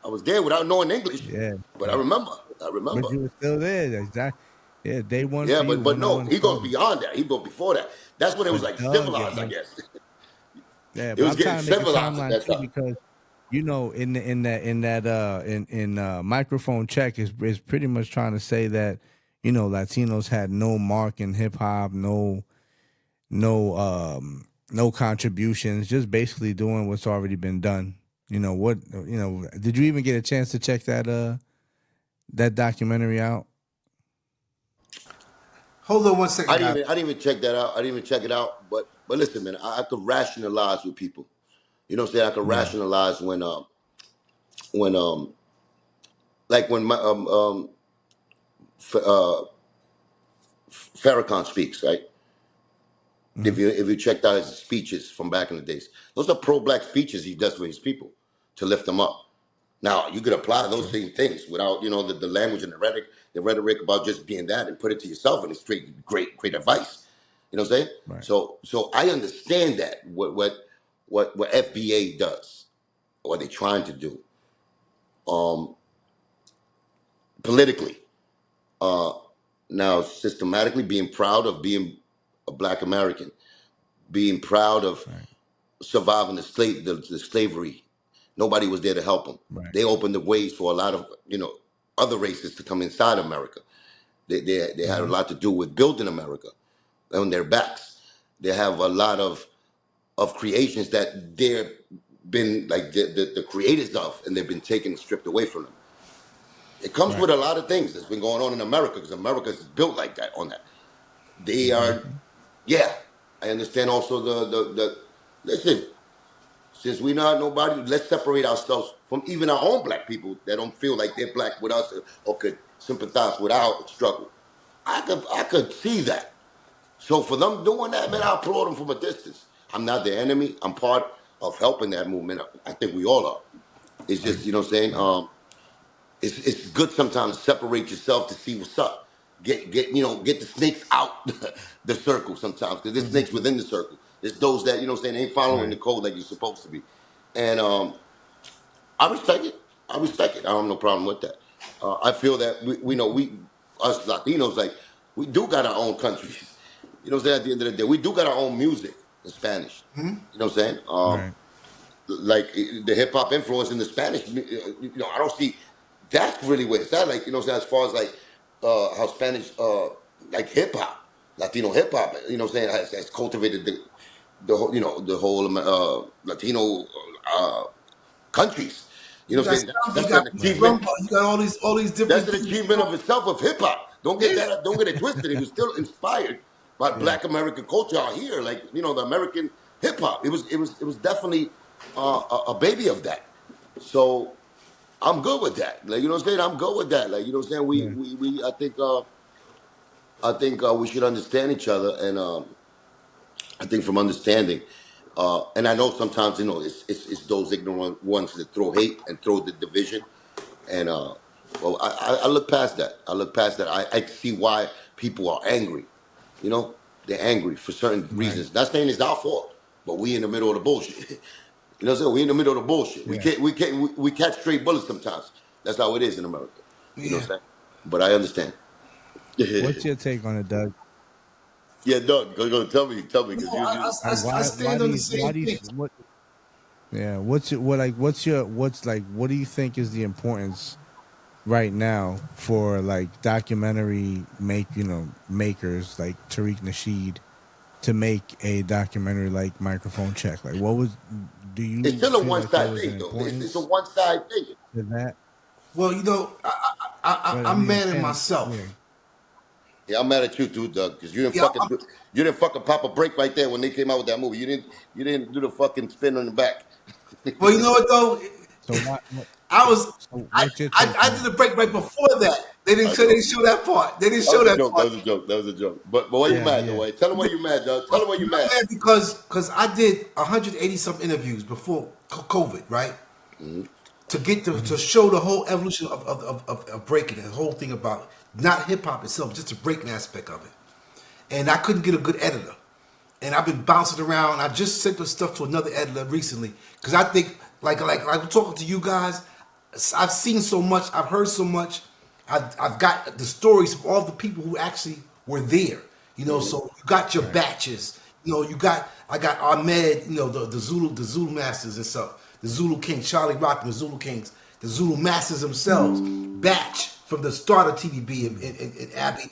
I was there without knowing English, Yeah, but I yeah. remember. I remember. But you were still there. Exactly. Yeah, day one Yeah, for you, but one no, 1 he goes for beyond that. He goes before that. That's when it was but like Doug, yeah, civilized, I guess. yeah. It But was I'm getting trying to make a civilized at timeline that too time. because in microphone check is pretty much trying to say that Latinos had no mark in hip hop, no contributions, just basically doing what's already been done. Did you even get a chance to check that documentary out? Hold on one second, guys. I didn't even check that out. I didn't even check it out. But listen, man, I could rationalize with people. You know what I'm saying? I could Yeah. rationalize when like when my Farrakhan speaks, right? If you checked out his speeches from back in the days, those are pro-black speeches he does for his people to lift them up. Now you could apply those same things without the language and the rhetoric about just being that, and put it to yourself, and it's great advice. You know what I'm saying? Right. So I understand that what FBA does, what they're trying to do, politically. Now systematically being proud of being a black American, being proud of Right. surviving the slavery. Nobody was there to help them. Right. They opened the ways for a lot of other races to come inside America. They had a lot to do with building America on their backs. They have a lot of creations that they've been like the creators of, and they've been taken and stripped away from them. It comes Right. with a lot of things that's been going on in America, because America is built like that on that. They are, yeah. I understand also the listen. Since we not nobody, let's separate ourselves from even our own black people that don't feel like they're black with us, or could sympathize with our struggle. I could see that. So for them doing that, man, I applaud them from a distance. I'm not their enemy. I'm part of helping that movement. I think we all are. It's just, you know what I'm saying? It's good sometimes to separate yourself to see what's up. Get the snakes out the circle sometimes, because there's snakes within the circle. There's those that, you know what I'm saying, ain't following the code like you're supposed to be. And I respect it. I don't have no problem with that. I feel that we us Latinos, like, we do got our own countries. You know what I'm saying? At the end of the day, we do got our own music in Spanish. You know what I'm saying? Right. Like the hip hop influence in the Spanish, I don't see that's really what it's at. Like, you know what I'm saying, as far as like how Spanish like hip hop, Latino hip hop, you know what I'm saying, has cultivated the whole Latino countries. You know what I'm saying? That's an achievement. You got all these different. That's an achievement of itself of hip hop. Don't get it twisted. It was still inspired by Black American culture out here, like the American hip hop. It was definitely a baby of that. So I'm good with that. Like, you know what I'm saying? I'm good with that. Like, you know what I'm saying? We I think we should understand each other, and I think from understanding, and I know sometimes it's those ignorant ones that throw hate and throw the division, and well, I look past that. I see why people are angry. They're angry for certain reasons. Not saying it's our fault, but we in the middle of the bullshit. You know what I'm saying? We in the middle of the bullshit. We catch straight bullets sometimes. That's how it is in America. You know what I'm saying? But I understand. What's your take on it, Doug? Yeah, Doug, go tell me, because I stand on the same thing. What do you think is the importance right now for like documentary makers like Tariq Nasheed to make a documentary like Microphone Check? Like, do you? It's still a feel one-side like thing, though. It's a one-side thing. to that? Well, I'm mad at myself. Yeah, I'm mad at you too, Doug, because you didn't fucking pop a break right there when they came out with that movie. You didn't do the fucking spin on the back. Well, you know what though? So I did the break right before that. They didn't show that part. They didn't show that part. That was a joke. But why you mad, though? Tell them why you mad, Doug. Tell them why you mad. Because I did 180 some interviews before COVID, right? Mm-hmm. To get to show the whole evolution of breaking, the whole thing about not hip hop itself, just the breaking aspect of it. And I couldn't get a good editor. And I've been bouncing around. I just sent the stuff to another editor recently because I think, like I'm talking to you guys, I've seen so much, I've heard so much. I've got the stories from all the people who actually were there. So you got your batches. I got Ahmed, the Zulu masters and stuff. The Zulu King, Charlie Rock, the Zulu Kings, the Zulu masters themselves, batch from the start of TDB and Abby,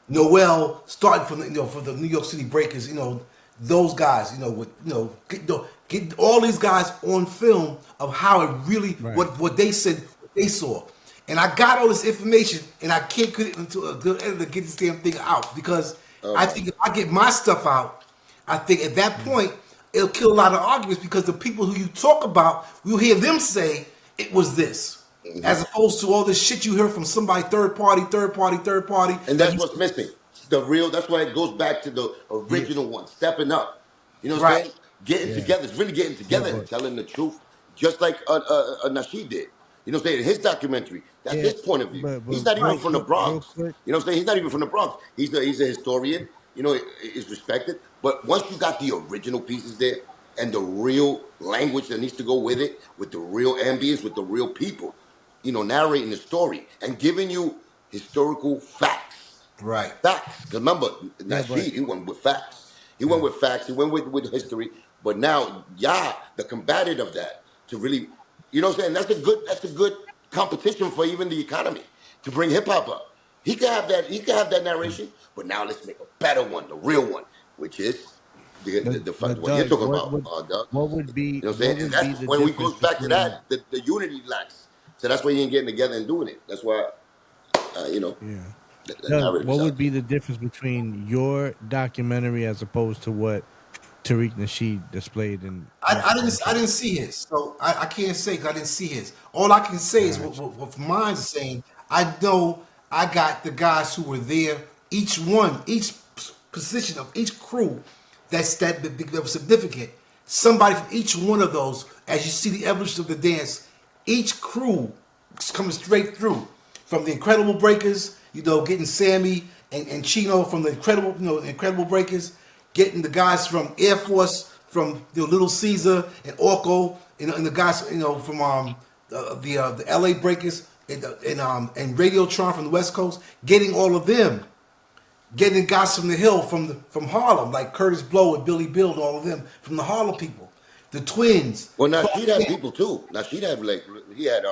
Noel starting from the New York City Breakers, those guys, get all these guys on film of how it really what they said, what they saw. And I got all this information, and I can't get it until a good editor get this damn thing out, because I think if I get my stuff out, I think at that point it'll kill a lot of arguments, because the people who you talk about, you'll hear them say it was this, as opposed to all this shit you hear from somebody third party, and that's what's missing. the real. That's why it goes back to the Yeah, original one, stepping up. You know what I'm Right. saying? Getting yeah, together. It's really getting yeah, together and but telling the truth, just like Nasheed did. You know what I'm saying? In his documentary, that's yeah, his point of view. but He's not even from the real Bronx. quick. You know what I'm saying? He's not even from the Bronx. He's a historian. You know, is respected. But once you got the original pieces there and the real language that needs to go with it, with the real ambience, with the real people, you know, narrating the story and giving you historical facts. Right. Facts. 'Cause remember, Yeah, but Nasheed, he went with facts. He went yeah, with facts. He went with history. But now, yeah, the combative of that to really, you know what I'm saying? That's a good competition for even the economy to bring hip hop up. He could have that narration, but now let's make a better one, the real one, which is but what you're Doug, talking about, Doug. You know what I'm what saying? And would that's be the when we difference goes back to between that, the unity lacks. So that's why you ain't getting together and doing it. That's why, you know, yeah. the Doug, narrative what is would out be there. the difference between your documentary as opposed to what Tariq Nasheed displayed in I Cuba? didn't see his, so I can't say 'cause I didn't see his. All I can say is Gotcha. what mine's saying. I know I got the guys who were there. Each one, each position of each crew that was significant. Somebody from each one of those, as you see the evolution of the dance, each crew is coming straight through from the Incredible Breakers. You know, getting Sammy and Chino from the Incredible Breakers, getting the guys from Air Force, from Little Caesar and Orko, and the guys from the LA Breakers and Radiotron from the West Coast, getting all of them, getting guys from the Hill from Harlem like Curtis Blow and Billy Bill, and all of them from the Harlem people, the Twins, Well, Clark Nasheed had Kent. people too. Nasheed had like he had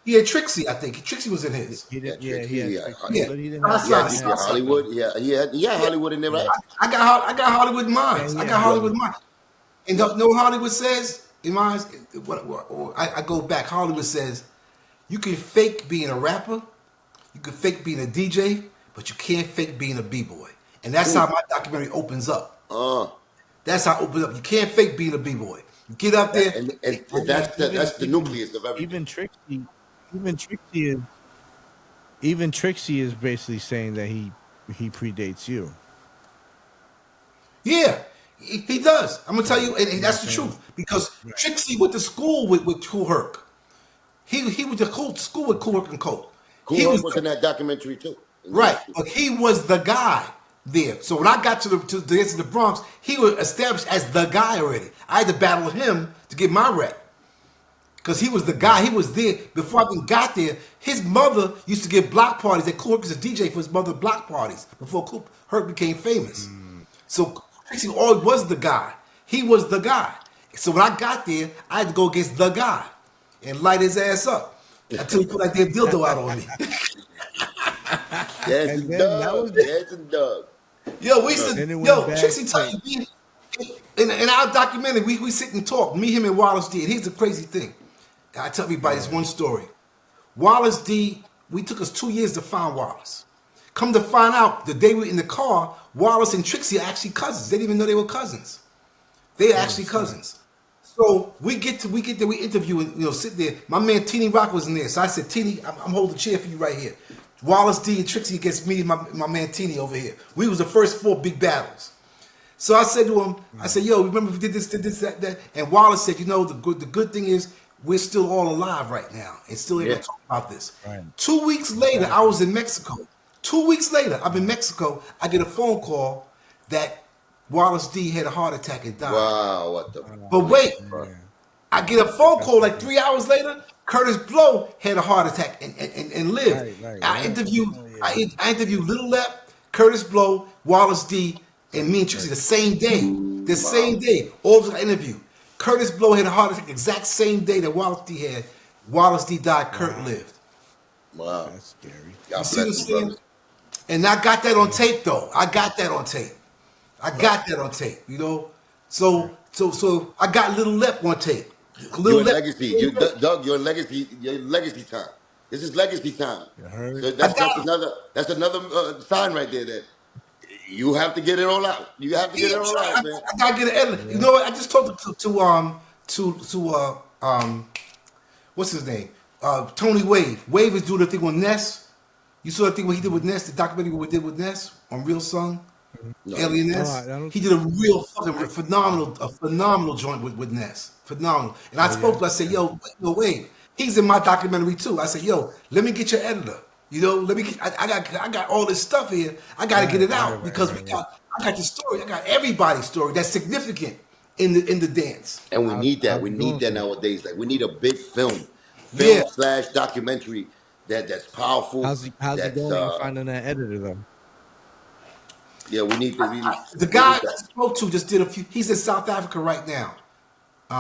He had Trixie, I think. Trixie was in his. He yeah, did, yeah, he Trixie, had he Trixie, Yeah, but he didn't have had Southside, he didn't DJ have Southside. Hollywood. He had Yeah, Hollywood in there, right? I got Hollywood in yeah, mine. he I had got Yeah. Hollywood in Hollywood. mine. And Yep. don't know what Hollywood says in mine. I go back. Hollywood says you can fake being a rapper, you can fake being a DJ, but you can't fake being a b-boy. And that's how Mm. my documentary opens up. Uh, That's how it opens up. You can't fake being a b-boy. You get up there. and I mean, that's the nucleus of everything. even Trixie, even Trixie is even Trixie is basically saying that he predates you. Yeah, he does. I'm gonna tell you, and You know what I'm that's the saying? truth. Because Right. Trixie went to school with Kool Herc. He went to school with Kool Herc and Coke. He Kool was Herc was in that documentary too. In the right, Nasheed. but he was the guy there. So when I got to the Bronx, he was established as the guy already. I had to battle with him to get my rep. Because he was the guy, he was there before I even got there. His mother used to give block parties. That Kool Herc was a DJ for his mother block parties before Kool Herc became famous. So Tracy always was the guy. He was the guy. So when I got there, I had to go against the guy and light his ass up until he put like that dildo out on me. And then that was Dancing Doug. Yo, we used to, then it went yo, back. Trixie tell you, in our documentary, we sit and talk. Me, him, and Wallace D. And here's the crazy thing. I tell everybody this one story. Wallace D. We took us 2 years to find Wallace. Come to find out, the day we were in the car, Wallace and Trixie are actually cousins. They didn't even know they were cousins. They are actually cousins. So we get there, we interview and sit there. My man Teeny Rock was in there. So I said, Teeny, I'm holding a chair for you right here. Wallace D and Trixie against me and my man Teeny over here. We was the first 4 big battles. So I said to him, I said, yo, remember we did this, that. And Wallace said, the good thing is we're still all alive right now and still able Yeah. to talk about this. Right. 2 weeks later, I was in Mexico. 2 weeks later, I'm in Mexico. I get a phone call that Wallace D had a heart attack and died. Wow, what the? But wait, Yeah. I get a phone call like 3 hours later. Curtis Blow had a heart attack and lived. Right. I interviewed Oh, yeah. I interviewed Little Lep, Curtis Blow, Wallace D, and me and Trixie the same day. The same day. All was I interviewed. Curtis Blow had a heart attack exact same day that Wallace D had. Wallace D died. Kurt lived. Wow. That's scary. God You see what I'm bless you, saying? brothers. And I got that on tape though. I got that on tape. So I got Little Lep on tape. Little Your Lep. legacy, Doug. Your legacy time. This is legacy time. You heard? So that's another sign right there that you have to get it all out. You have to get it all out, man. I gotta get an edit. You know what? I just talked to what's his name? Tony Wave. Wave is doing the thing on Ness. You saw the thing what he did with Ness, the documentary what he did with Ness on Real Son, No. Alien No, Ness. I don't. He did a real fucking phenomenal joint with Ness. Phenomenal. And I Oh spoke yeah. to him, I said, yo, wait, he's in my documentary too. I said, yo, let me get your editor. You know, let me get I got all this stuff here. I gotta get it out because I got the story. I got everybody's story that's significant in the dance. And we need that. I'll We be need doing that some. nowadays. Like we need a big Yeah. slash documentary that's powerful. How's he That's going on finding that editor though? yeah. The We guy need I that. spoke to just did a few. He's in South Africa right now.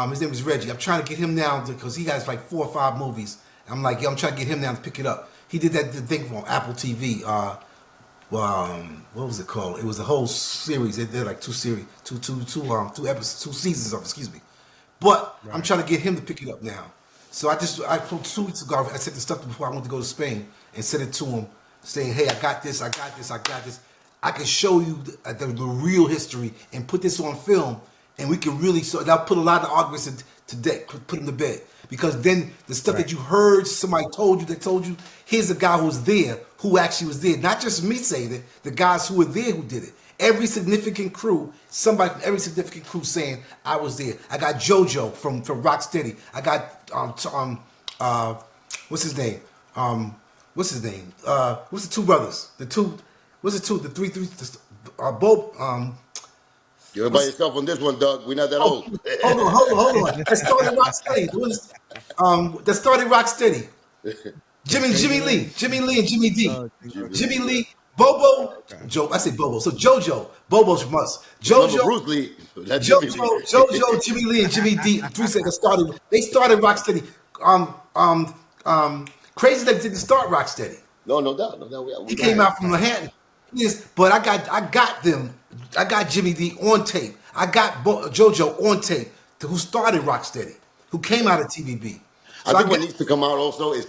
His name is Reggie. I'm trying to get him now because he has like 4 or 5 movies. I'm like, yo, I'm trying to get him now to pick it up. He did that the thing from Apple TV. What was it called? It was a whole series. They did like 2 series, two episodes, 2 seasons of. Excuse me. But I'm trying to get him to pick it up now. So I 2 weeks ago I sent the stuff before I went to go to Spain and sent it to him, saying, hey, I got this. I can show you the real history and put this on film, and we can really that'll put a lot of arguments put them to bed. Because then the stuff that you heard somebody told you, here's a guy who's there, who actually was there. Not just me saying it, the guys who were there who did it. Every significant crew, somebody from every significant crew saying I was there. I got JoJo from Rocksteady. I got what's his name? What's the 2 brothers? The Bo. You're by yourself on this one, Doug. We're not that old. Hold on. That started Rocksteady. That started Rocksteady. Jimmy Lee and Jimmy D. Jimmy Lee, Bobo, Joe. I say Bobo. So Bobo's from us. Remember Bruce Lee? That's Jimmy Lee. JoJo, Jimmy Lee, and Jimmy D. 3 seconds started. They started Rocksteady. Crazy Legs didn't start Rocksteady. No doubt. He came out from Manhattan. Yes, but I got them. I got Jimmy D on tape. I got JoJo on tape, who started Rocksteady, who came out of TVB. So I think what needs to come out also is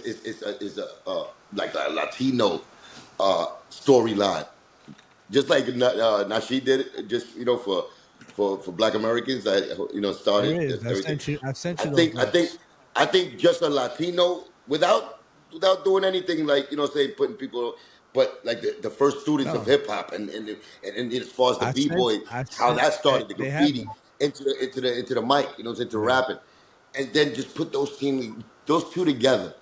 like a Latino storyline, just like Nasheed did it. Just for Black Americans that started. There is. Everything. I sent you those links. I think just a Latino without doing anything like say putting people, but like the first students of hip hop and as far as the b-boy, how that started, the graffiti into the mic, into rapping, and then just put those two together,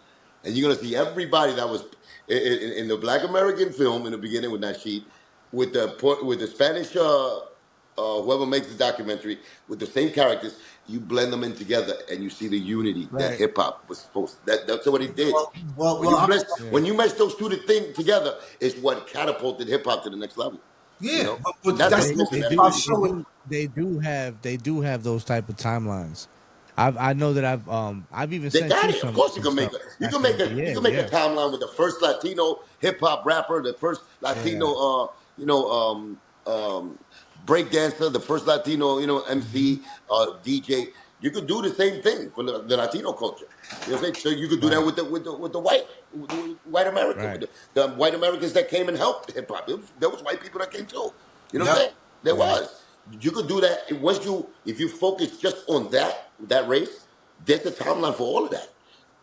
and you're gonna see everybody that was in the Black American film in the beginning with Nasheed, with the Spanish whoever makes the documentary with the same characters. You blend them in together, and you see the unity that hip hop was supposed. That's what he did. When you mesh those two together, is what catapulted hip hop to the next level. Yeah, but they do have those type of timelines. I know that I've even sent you some. Of course, you can make a timeline with the first Latino hip hop rapper, the first Latino break dancer, the first Latino MC DJ. You could do the same thing for the Latino culture. You know what I'm saying? So you could do that with the white American, with the white Americans that came and helped hip hop. There was white people that came too. You know what I'm saying? There was. You could do that if you focus just on that race. There's a timeline for all of that.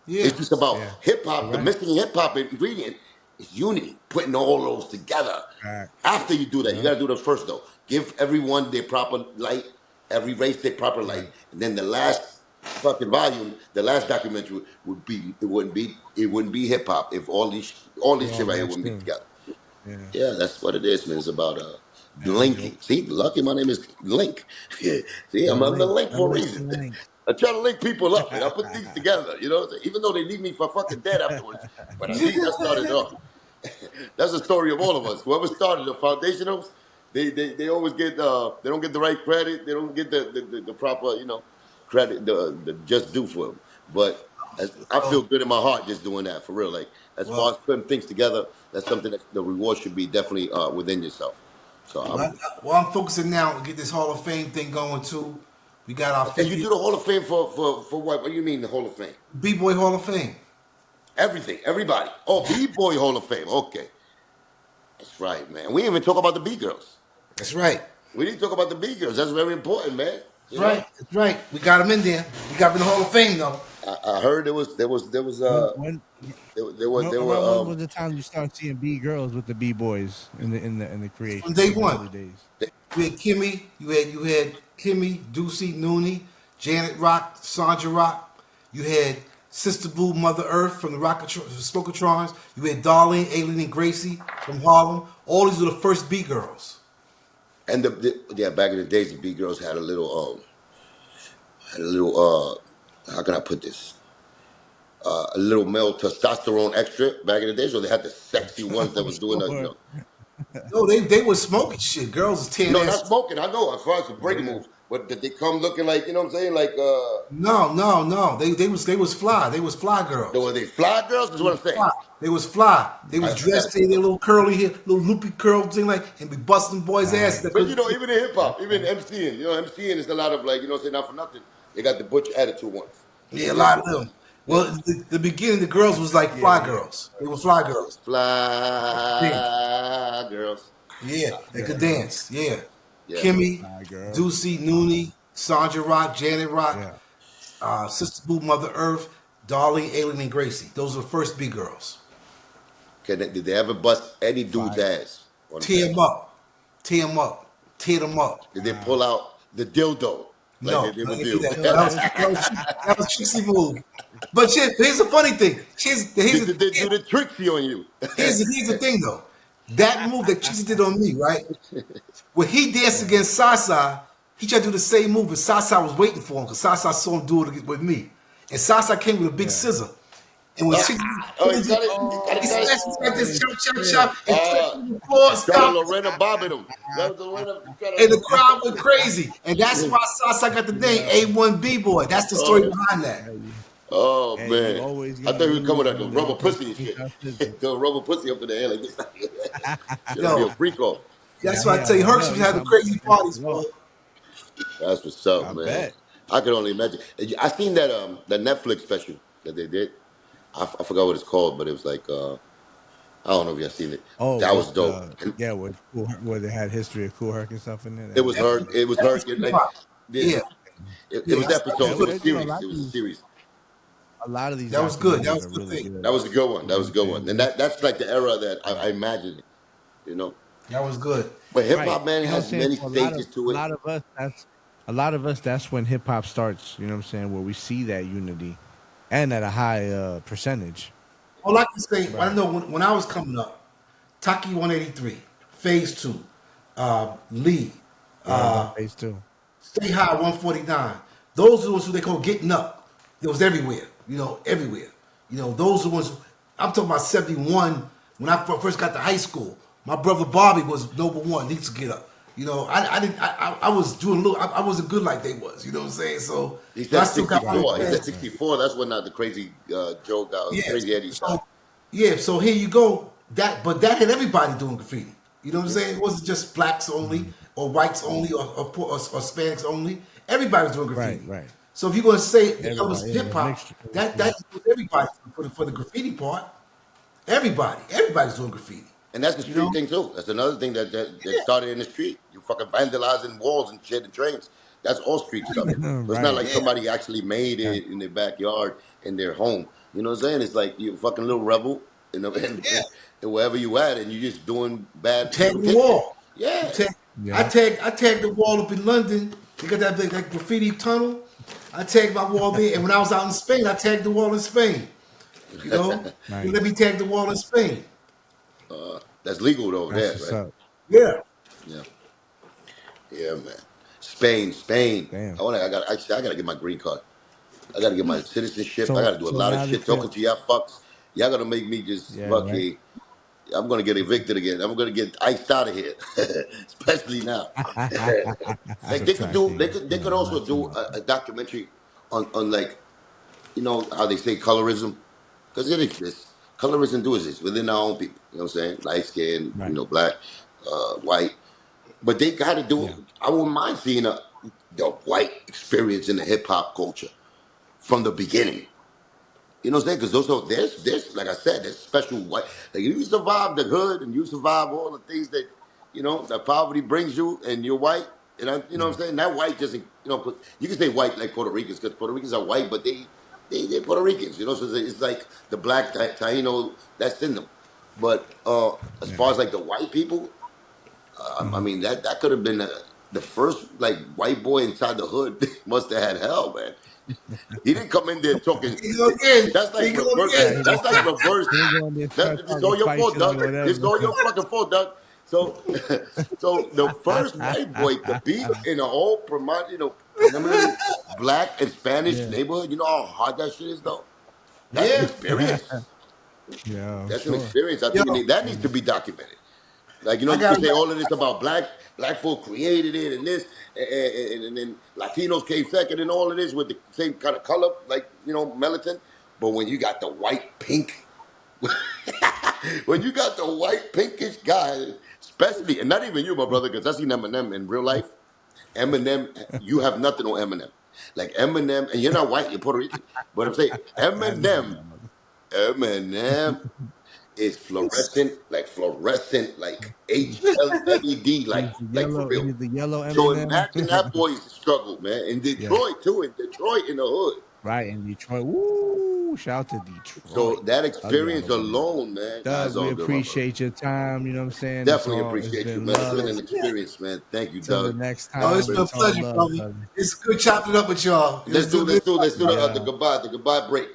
Yeah. It's just about hip hop. The missing hip hop ingredient is unity, putting all those together. After you do that, you got to do that first though. Give everyone their proper light, every race their proper light, and then the last fucking volume, the last documentary it wouldn't be hip hop if all these shit right here wouldn't be together. Yeah, that's what it is, man. It's about linking. See, lucky my name is Link. See, I'm on the link for a reason. I try to link people up, and I put things together. Even though they leave me for fucking dead afterwards, but I think that started off. That's the story of all of us. Whoever started the foundationals, they always get they don't get the right credit. They don't get the proper credit, the just due for them. But I feel good in my heart just doing that for real. Like as far as putting things together, that's something that the reward should be definitely within yourself. So I'm focusing now to get this Hall of Fame thing going too. We got our 50th. And you do the Hall of Fame for what? What do you mean the Hall of Fame? B-Boy Hall of Fame. Everything, everybody. Oh, B-Boy Hall of Fame. Okay. That's right, man. We didn't even talk about the B-girls. That's right. We didn't talk about the B-girls. That's very important, man. That's right. We got them in there. We got them in the Hall of Fame, though. I heard there was When there were around when was the time you start seeing B girls with the B boys in the From creation day in the one. early days? You had Kimmy, you had Kimmy, Ducey, Nooney, Janet Rock, Sandra Rock. You had Sister Boo, Mother Earth from the Smokers. You had Darlene, Aileen, and Gracie from Harlem. All these were the first B girls. and yeah, back in the days the B girls had a little how can I put this? A little male testosterone extra back in the day, so they had the sexy ones that For was doing the, sure. No, they was smoking shit. Girls was tearing no, ass. not smoking. I know as far as the breaking Yeah. moves, but did they come looking like, you know what I'm saying, like No. They was fly. They was fly girls. were they fly girls? Is what I'm saying. Fly. They was fly. They was I dressed got in their little curly hair, little loopy curl thing, like, and be busting boys' Right. asses. But even in hip hop, even MCing, MCing is a lot of like, say not for nothing. They got the butch attitude ones. Yeah, a lot of them. Yeah. Well, the beginning, the girls was like fly girls. They were fly girls. Yeah, Fly girls. yeah, they could dance. Yeah, Yeah. Kimmy, Fly girls. Ducey, Nooney, Sandra Rock, Janet Rock, Yeah. Sister Boo, Mother Earth, Darlene, Aileen, and Gracie. Those were the first B girls. Did they ever bust any dude's Fire. ass? On the Tear set? them up, tear them up, tear them up. Did they pull out the dildo like No, they did I with didn't do you? that. That was Trixie move. But shit, here's the funny thing. Here's Did they do the Trixie on you? here's the thing though. That move that Trixie did on me, right? When he danced against Sasa, he tried to do the same move, but Sasa was waiting for him because Sasa saw him do it with me. And Sasa came with a big scissor. And when she Oh, he got it. he He got it. slashed like this, chop, and tripped on the floor, Trying to stopped, Lorena bobbing him. That was Lorena. and the crowd went crazy. And that's why Sasa got the name A1B Boy. That's the story behind that. Oh Hey, man, you always I gotta thought he was coming lose like a when rubber the pussy and person shit. got scissors. Throw a rubber pussy up in the air like this. Should be Yo, a freak off. that's Yeah, why I tell you, I Herx know. was You having talking crazy about parties, boy. That's what's up, I man. bet. I can only imagine. I seen that Netflix special that they did. I forgot what it's called, but it was like I don't know if y'all seen it. Oh, That was dope. And yeah, where they had history of Cool Herc and stuff in there. it That was was her. It was That's her. the Like spot. yeah, Yeah, it yeah, was yeah. episodes. It was a series. It was a series. A lot of these that was good. That documentaries was are a good really thing. good. That was a good one. You That know was a what I'm good one. saying? And that's like the era that I imagine it. You know. That was good. But hip Right. hop man You know what I'm has saying? many For stages a to it. lot of us that's when hip hop starts, you know what I'm saying, where we see that unity and at a high percentage. All I can say, I Right. know when I was coming up, Taki 183, Phase 2, Lee, Yeah, I was on phase two. Stay High 149. Those are the ones who they call getting up. It was everywhere, everywhere. Those are the ones. I'm talking about 71 when I first got to high school. My brother Bobby was number one. He used to get up. I didn't. I was doing a little. I wasn't good like they was. You know what I'm saying? So He but I said still got my 64. He little said ass. 64. That's when the crazy joke out, Yeah. crazy Eddie So shot. yeah. So here you go. But that had everybody doing graffiti. You know what I'm saying? It wasn't just blacks only or whites only or Hispanics only. Everybody was doing Right, graffiti. right. So if you're going to say that was Everybody, yeah, hip the hop, mixture. that was everybody for the graffiti part. Everybody's doing graffiti. And that's the You street know? thing too. That's another thing that Yeah. started in the street. You fucking vandalizing walls and shit and trains. That's all street stuff. So it's not Right. like Yeah. somebody actually made Yeah. it in their backyard in their home. You know what I'm saying? It's like you a fucking little rebel, Yeah. and wherever you at, and you just doing bad Tag evil the things. wall. Yeah. Yeah. I tagged the wall up in London. They got that big like graffiti tunnel. I tagged my wall there, and when I was out in Spain, I tagged the wall in Spain. You know, Nice. let me tag the wall in Spain. That's legal over That's there, what's right? up. Yeah, Yeah. Yeah, man. Spain. Damn. I gotta get my green card. I gotta get my citizenship. I So gotta do a so lot of now shit that you're talking to y'all fucks. Y'all gotta make me just yeah, right. fucking. I'm gonna get evicted again. I'm gonna get iced out of here, especially now. Like they could do, Subtracting, they could also not too do much. a documentary on like how they say colorism, because it exists. Colorism do exist within our own people. You know what I'm saying? Light skin, Right. black, white. But they got to do. Yeah. I wouldn't mind seeing the white experience in the hip hop culture from the beginning. You know what I'm saying? Because there's like I said, there's special white. Like if you survive the hood and you survive all the things that poverty brings you, and you're white, you know what I'm saying. That white doesn't, 'cause you can say white like Puerto Ricans, because Puerto Ricans are white, but they they're Puerto Ricans, you know. So it's like the black Taino that's in them. But as Yeah. far as like the white people, I Uh-huh. mean that could have been the first like white boy inside the hood. Must have had hell, man. He didn't come in there talking. He go again. That's He like go reverse. Right. again. He That's didn't like start. reverse. He didn't go in there and start It's all talking your fault, Python Doug. or It's whatever. all your fucking fault, Doug. So, so the first white boy to be in a whole predominantly black and Spanish Yeah. neighborhood. You know how hard that shit is, though. That's an Yeah. experience. Yeah, I'm That's an sure. experience. I Yo, think that needs to be documented. Like I you can got say all of this about black folk created it and this, and then Latinos came second and all of this with the same kind of color, like melatonin. But when you got the white pink, when you got the white pinkish guy, especially, and not even you, my brother, because I seen Eminem in real life. Eminem, you have nothing on Eminem. Like Eminem, and you're not white, you're Puerto Rican. But I'm saying I know, Eminem is fluorescent, like HLED, He's the like for yellow. real. He's the yellow So Eminem. imagine that boy's struggle, man. In Yeah. Detroit too, in the hood. Right in Detroit. Woo! Shout out to So Detroit. that Love y'all experience over there. alone, man. Nah, it's Doug, we all good, my brother. appreciate your time. You know what I'm saying? Definitely It's appreciate you, been man. It's been love. an experience, man. Thank you, Till the Doug. next oh, it's time, been a it's all pleasure, love, brother. brother. It's good chopping it up with y'all. It Let's was do good. the Yeah. goodbye break.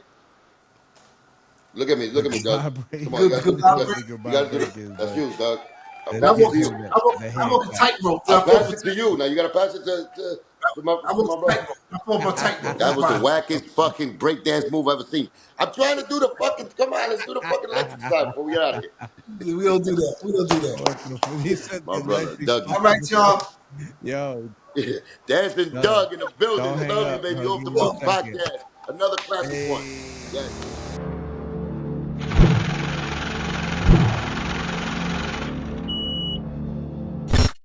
Look at The me, Doug. goodbye break. Come on, Good, good You know what break. the you goodbye gotta do break the. is, That's Doug. you, Doug. I'll That I pass it nigga walk, to said you. that the I walk a handshake. tightrope. I I walk pass it to you. Now you gotta pass it to I walk my a brother. tightrope. I walk a tightrope. That That's was the why. wackest fucking breakdance move I've ever seen. I'm trying to do the fucking. Come on, let's do the fucking electric slide before we get out of here. We don't do that. We don't do that. What the he said My the brother, electric Dougie. All right, slide. y'all. Yo, Dancing Doug, Doug in the building. don't hang Love you, up, baby. Doug. Off Give the me a Book second. podcast. Another classic one. Hey. Yes.